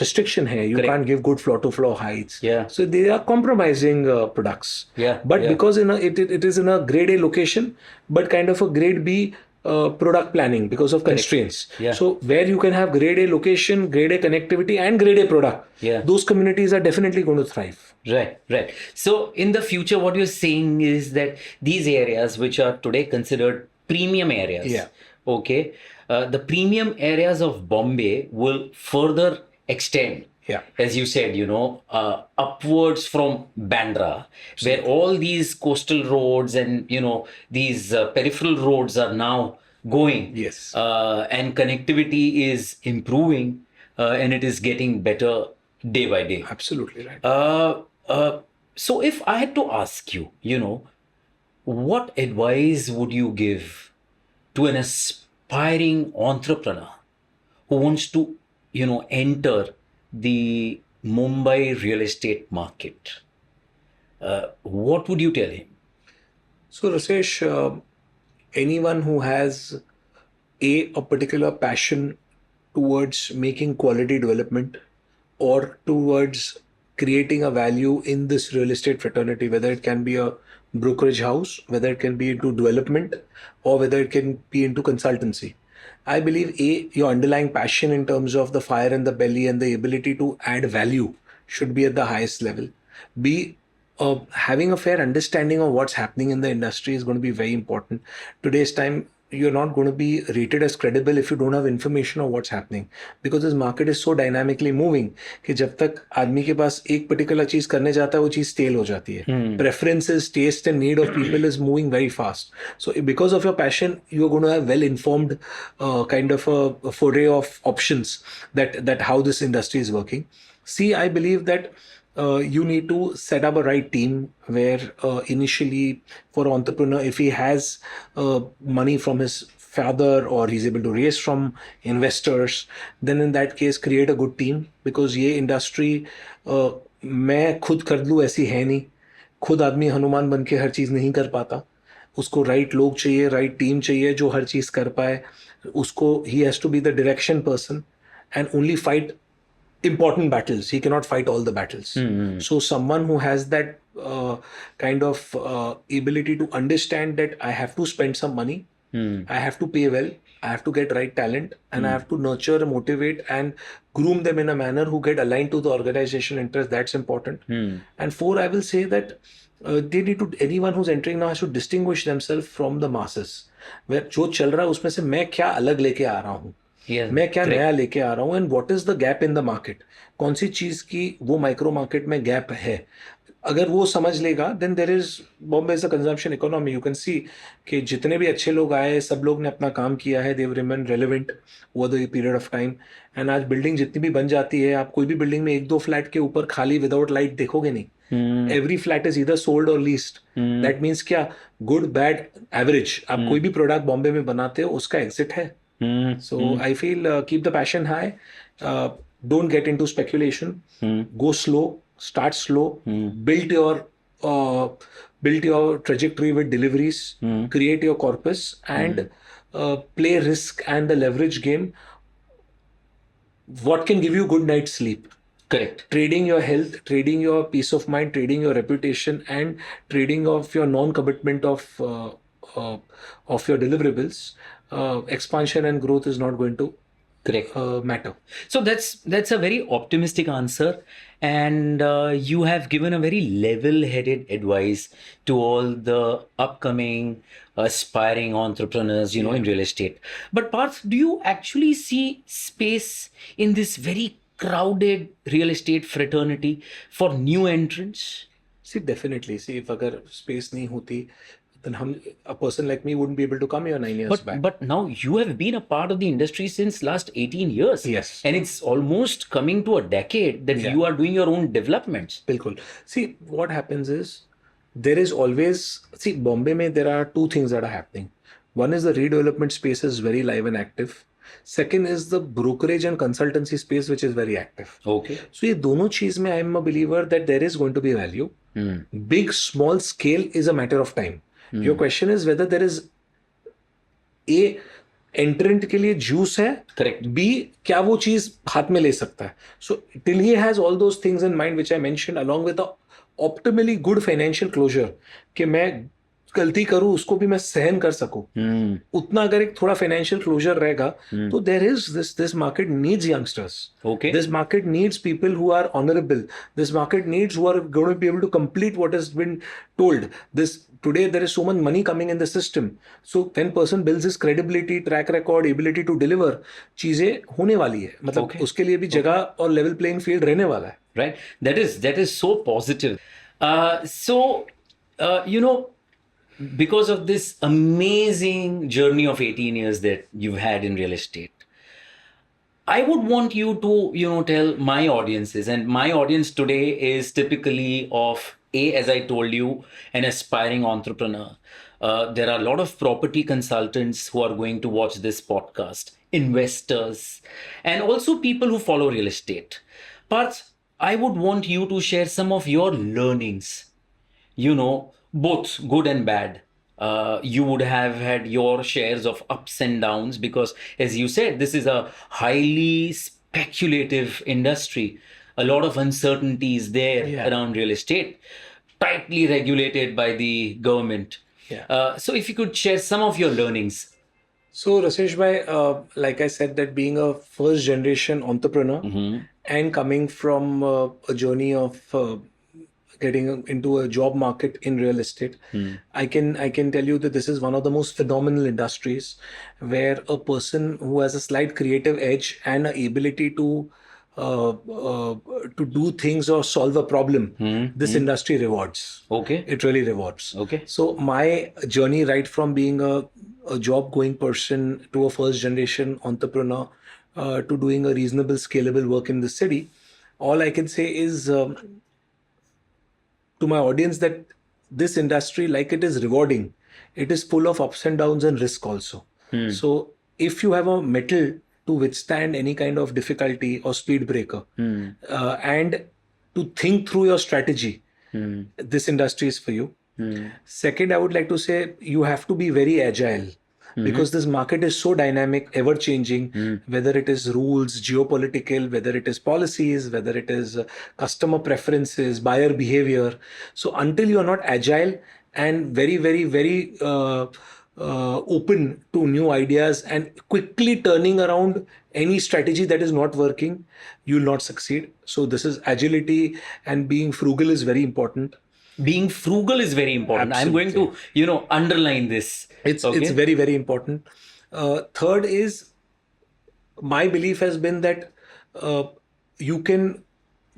restriction है. You can't give good floor-to-floor heights. Yeah. So they are compromising products. Yeah. But because it is in a grade A location, but kind of a grade B product planning because of constraints. Yeah. So where you can have grade A location, grade A connectivity and grade A product, those communities are definitely going to thrive. Right. So in the future, what you're saying is that these areas which are today considered premium areas, okay, the premium areas of Bombay will further extend. Yeah. As you said, upwards from Bandra, where all these coastal roads and, these peripheral roads are now going. Yes. And connectivity is improving and it is getting better day by day. Absolutely right. So if I had to ask you, what advice would you give to an aspiring entrepreneur who wants to, enter the Mumbai real estate market? What would you tell him? So Rasesh, anyone who has a particular passion towards making quality development or towards creating a value in this real estate fraternity, whether it can be a brokerage house, whether it can be into development, or whether it can be into consultancy. I believe your underlying passion in terms of the fire in the belly and the ability to add value should be at the highest level. B, having a fair understanding of what's happening in the industry is going to be very important. Today's time, you're not going to be rated as credible if you don't have information of what's happening, because this market is so dynamically moving कि जब तक आदमी के पास एक particular चीज करने जाता है वो चीज stale हो जाती है. Preferences, taste and need of people is moving very fast. So because of your passion, you're going to have well-informed kind of a foray of options that how this industry is working. C, I believe that you need to set up a right team where initially for entrepreneur, if he has money from his father or he's able to raise from investors, then in that case create a good team, because ये industry मैं खुद कर लूँ ऐसी है नहीं. खुद आदमी हनुमान बन के हर चीज़ नहीं कर पाता. उसको राइट लोग चाहिए, राइट टीम चाहिए जो हर चीज़ कर पाए. उसको he has to be the direction person and only fight important battles. He cannot fight all the battles. So someone who has that kind of ability to understand that I have to spend some money, I have to pay well, I have to get right talent, and I have to nurture, motivate and groom them in a manner who get aligned to the organization interest. That's important. And 4, I will say that they need to, anyone who's entering now has to distinguish themselves from the masses. Where जो चल रहा है उसमें से मैं क्या अलग लेके आ रहा हूँ, मैं क्या नया लेके आ रहा हूँ, and what is the gap in the market. कौन सी चीज की वो माइक्रो मार्केट में गैप है. अगर वो समझ लेगा, then there is, Bombay is a consumption economy. You can see कि जितने भी अच्छे लोग आए सब लोग ने अपना काम किया है. They remain relevant over the period of time. And आज बिल्डिंग जितनी भी बन जाती है, आप कोई भी बिल्डिंग में 1-2 फ्लैट के ऊपर खाली विदाउट लाइट देखोगे नहीं. Every flat is either sold और लीस्ड. दैट मीन्स क्या, गुड बैड एवरेज. आप कोई भी प्रोडक्ट बॉम्बे में बनाते हो उसका एग्जिट है. So I feel keep the passion high. Don't get into speculation. Go slow. Start slow. Build your trajectory with deliveries. Create your corpus and play risk and the leverage game. What can give you good night's sleep? Correct. Trading your health, trading your peace of mind, trading your reputation, and trading of your non-commitment of your deliverables. Expansion and growth is not going to Correct. matter. So that's a very optimistic answer, and you have given a very level-headed advice to all the upcoming aspiring entrepreneurs, in real estate. But Parth, do you actually see space in this very crowded real estate fraternity for new entrants? See, definitely. See, if agar space nahi hoti, then a person like me wouldn't be able to come here 9 years back. But now you have been a part of the industry since last 18 years. Yes. And it's almost coming to a decade that you are doing your own developments. Bilkul. See, what happens is, there is always, see, Bombay mein there are two things that are happening. One is the redevelopment space is very live and active. Second is the brokerage and consultancy space, which is very active. Okay. So ये दोनों चीज में I am a believer that there is going to be value. Big, small scale is a matter of time. Your question is whether there is A, entrant के लिए juice है. Correct. B, क्या वो चीज हाथ में ले सकता है. So till he has all those things in mind which I mentioned, along with the optimally good financial closure, कि मैं गलती करूं उसको भी मैं सहन कर सकूं, उतना अगर एक थोड़ा फाइनेंशियल क्लोजर रहेगा, तो there is this market needs youngsters. Okay. This market needs people who are honorable. This market needs who are going to be able to complete what has been told. Today there is so much money coming in the system. So when person builds his credibility, track record, ability to deliver, चीजें होने वाली है. मतलब उसके लिए भी जगह और लेवल प्लेइंग फील्ड रहने वाला है. Right. That is so positive. Because of this amazing journey of 18 years that you've had in real estate, I would want you to, tell my audiences, and my audience today is typically of, as I told you, an aspiring entrepreneur. There are a lot of property consultants who are going to watch this podcast, investors, and also people who follow real estate. Parth, I would want you to share some of your learnings, both good and bad. You would have had your shares of ups and downs because, as you said, this is a highly speculative industry. A lot of uncertainties there around real estate, tightly regulated by the government. So if you could share some of your learnings. So Rasesh bhai, like I said, that being a first generation entrepreneur and coming from a journey of getting into a job market in real estate, I can tell you that this is one of the most phenomenal industries where a person who has a slight creative edge and an ability to do things or solve a problem, this industry rewards. Okay. It really rewards. Okay. So my journey, right from being a job going person to a first generation entrepreneur to doing a reasonable scalable work in the city, all I can say is to my audience that this industry, like it is rewarding, it is full of ups and downs and risk also. So if you have a mettle to withstand any kind of difficulty or speed breaker and to think through your strategy, this industry is for you. Second, I would like to say you have to be very agile. Because this market is so dynamic, ever changing, whether it is rules, geopolitical, whether it is policies, whether it is customer preferences, buyer behavior. So until you are not agile and very, very, very open to new ideas and quickly turning around any strategy that is not working, you will not succeed. So this is agility, and being frugal is very important. Being frugal is very important. Absolutely. I'm going to, underline this. It's very, very important. Third is, my belief has been that you can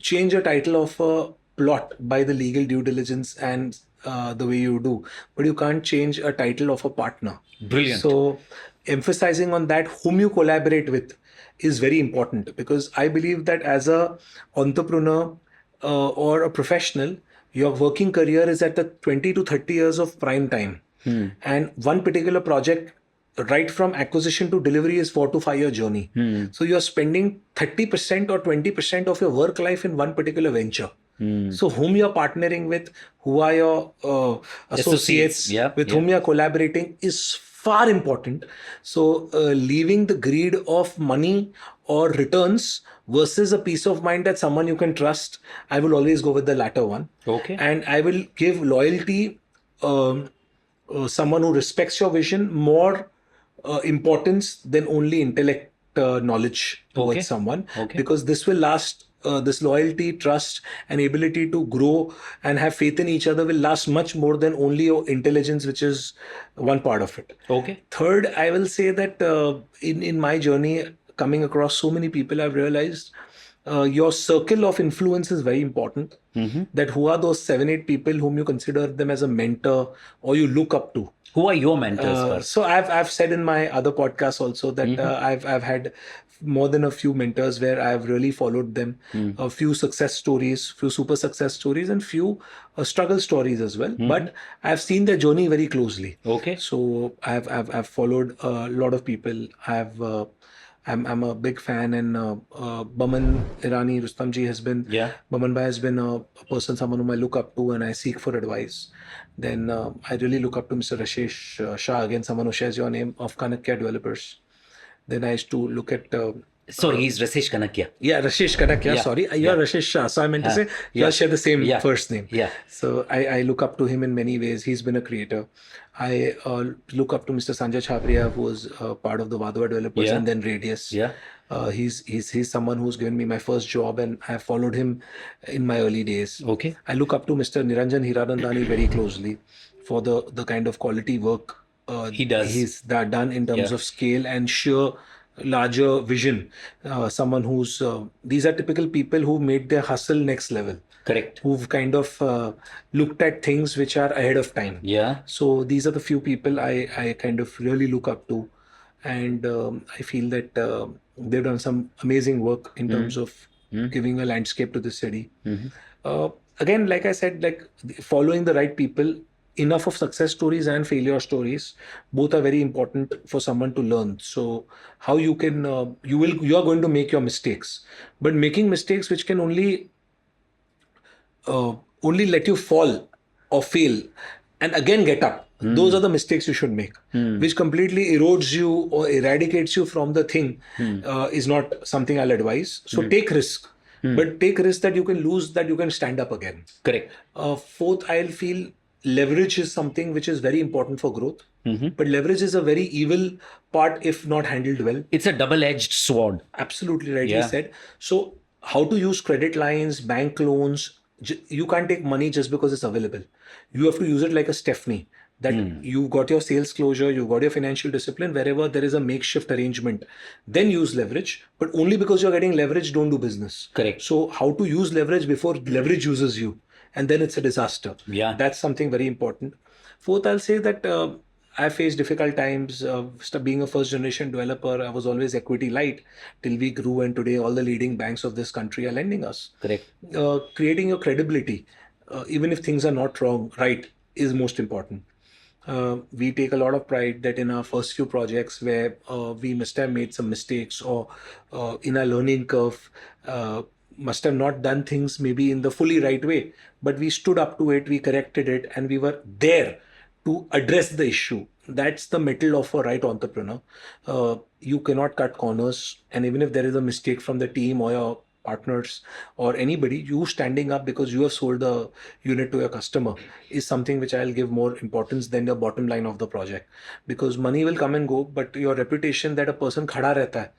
change a title of a plot by the legal due diligence and the way you do, but you can't change a title of a partner. Brilliant. So emphasizing on that, whom you collaborate with is very important, because I believe that as a entrepreneur or a professional, your working career is at the 20 to 30 years of prime time. And one particular project right from acquisition to delivery is 4 to 5 year journey. So you're spending 30% or 20% of your work life in one particular venture. So whom you're partnering with, who are your associates, with whom you're collaborating is far important. So leaving the greed of money or returns versus a peace of mind that someone you can trust, I will always go with the latter one. Okay. And I will give loyalty, someone who respects your vision, more importance than only intellect, knowledge towards someone. Because this will last. This loyalty, trust, and ability to grow and have faith in each other will last much more than only your intelligence, which is one part of it. Okay. Third, I will say that in my journey, coming across so many people, I've realized your circle of influence is very important. That who are those 7-8 people whom you consider them as a mentor or you look up to. Who are your mentors? So I've said in my other podcasts also that I've had more than a few mentors where I've really followed them. A few success stories, few super success stories, and few struggle stories as well. But I've seen their journey very closely. Okay. So I've followed a lot of people. I'm a big fan, and Baman Irani Rustamji has been. Baman Bhai has been a person, someone whom I look up to and I seek for advice. Then I really look up to Mr. Rashesh Shah, again someone who shares your name, of Kanakya Developers. Then I used to look at. Sorry, he's Rashesh Kanakya. Yeah, Rashesh Kanakya. Sorry, you're Rashesh Shah. So I meant to say you all share the same first name. So I look up to him in many ways. He's been a creator. I look up to Mr. Sanjay Chhabria, who was part of the Vadova Developers and then Radius. He's someone who's given me my first job, and I followed him in my early days. Okay. I look up to Mr. Niranjan Hiranandani very closely for the kind of quality work he's done in terms of scale and sheer larger vision. Someone who's these are typical people who made their hustle next level. Correct. Who've kind of looked at things which are ahead of time. So these are the few people I kind of really look up to, and I feel that they've done some amazing work in terms of giving a landscape to the city. Again, like I said, like following the right people. Enough of success stories and failure stories, both are very important for someone to learn. So how you can you are going to make your mistakes, but making mistakes which can only let you fall or fail and again get up, those are the mistakes you should make. Which completely erodes you or eradicates you from the thing is not something I'll advise. So take risk, but take risk that you can lose, that you can stand up again. Correct. Fourth, I'll feel leverage is something which is very important for growth, but leverage is a very evil part if not handled well. It's a double-edged sword. Absolutely rightly said. So how to use credit lines, bank loans, you can't take money just because it's available. You have to use it like a Stephanie, that you've got your sales closure, you've got your financial discipline, wherever there is a makeshift arrangement, then use leverage. But only because you're getting leverage, don't do business. Correct. So how to use leverage before leverage uses you, and then it's a disaster. That's something very important. Fourth, I'll say that I faced difficult times. Being a first generation developer, I was always equity light till we grew, and today all the leading banks of this country are lending us. Correct. Creating your credibility, even if things are not right, is most important. We take a lot of pride that in our first few projects where we must have made some mistakes, or in our learning curve, must have not done things maybe in the fully right way, but we stood up to it, we corrected it, and we were there to address the issue. That's the mettle of a right entrepreneur. You cannot cut corners, and even if there is a mistake from the team or your partners or anybody, you standing up because you have sold the unit to your customer is something which I'll give more importance than the bottom line of the project. Because money will come and go, but your reputation that a person khada rehta hai,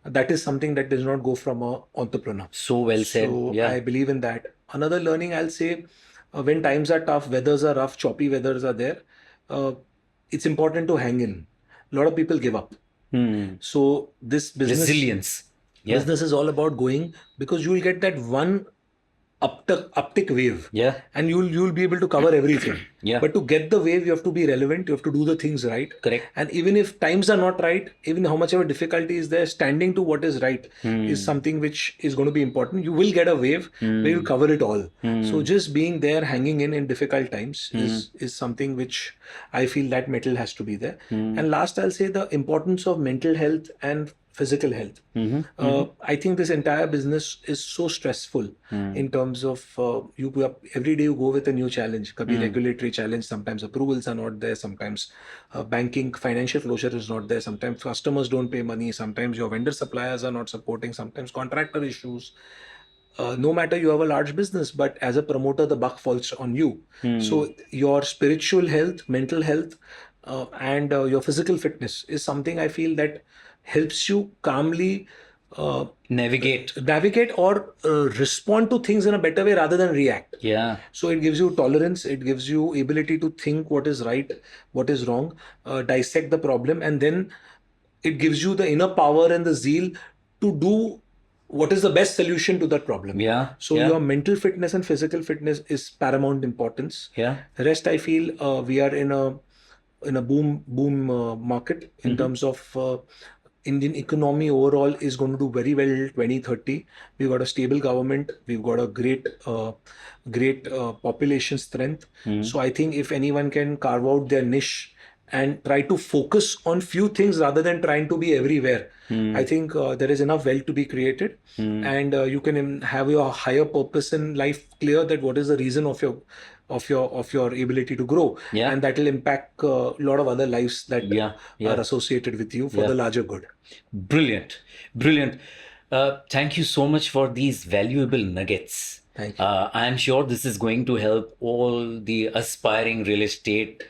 that is something that does not go from an entrepreneur. So well said. So I believe in that. Another learning, I'll say, when times are tough, weathers are rough, choppy weathers are there, it's important to hang in. A lot of people give up. So this business... Resilience. Business is all about going, because you will get that one uptick wave, Yeah. and you'll be able to cover everything. Yeah. But to get the wave, you have to be relevant. You have to do the things right. Correct. And even if times are not right, even how much of a difficulty is there, standing to what is right is something which is going to be important. You will get a wave where you'll cover it all. So just being there, hanging in difficult times is something which I feel that metal has to be there. And last, I'll say the importance of mental health and physical health. I think this entire business is so stressful in terms of every day you go with a new challenge. Kabhi regulatory challenge, sometimes approvals are not there, sometimes banking financial closure is not there, sometimes customers don't pay money, sometimes your vendor suppliers are not supporting, sometimes contractor issues. No matter you have a large business, but as a promoter, the buck falls on you. So your spiritual health, mental health, and your physical fitness is something I feel that helps you calmly Navigate. or respond to things in a better way rather than react. Yeah. So it gives you tolerance, it gives you ability to think what is right, what is wrong, dissect the problem, and then it gives you the inner power and the zeal to do what is the best solution to that problem. Yeah. So your mental fitness and physical fitness is paramount importance. Yeah. The rest, I feel we are in a boom market in terms of Indian economy overall is going to do very well 2030. We've got a stable government. We've got a great population strength. So I think if anyone can carve out their niche and try to focus on few things rather than trying to be everywhere, I think there is enough wealth to be created, and you can have your higher purpose in life clear, that what is the reason of your ability to grow, and that will impact a lot of other lives that are associated with you for the larger good. Brilliant. Thank you so much for these valuable nuggets. Thank you. I am sure this is going to help all the aspiring real estate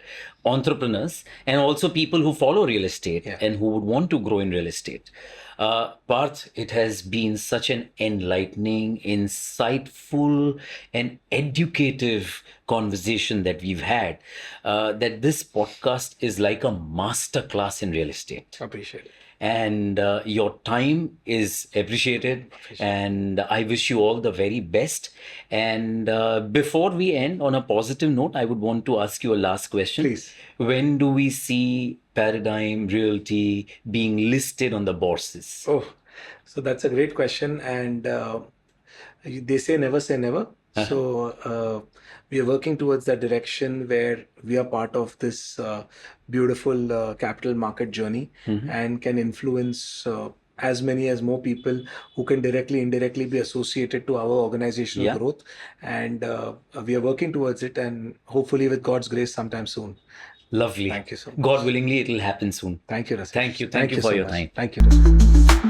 entrepreneurs and also people who follow real estate and who would want to grow in real estate. Parth, it has been such an enlightening, insightful, and educative conversation that we've had, that this podcast is like a masterclass in real estate. Appreciate it. And your time is appreciated, and I wish you all the very best. And before we end on a positive note, I would want to ask you a last question. Please. When do we see Paradigm Realty being listed on the bourses? Oh, so that's a great question, and they say never. So we are working towards that direction where we are part of this beautiful capital market journey and can influence as more people who can directly, indirectly be associated to our organizational growth. And we are working towards it, and hopefully with God's grace sometime soon. Lovely. Thank you so much. God willingly, it will happen soon. Thank you, Rasif. Thank you for so your much. time. Thank you, Rasif.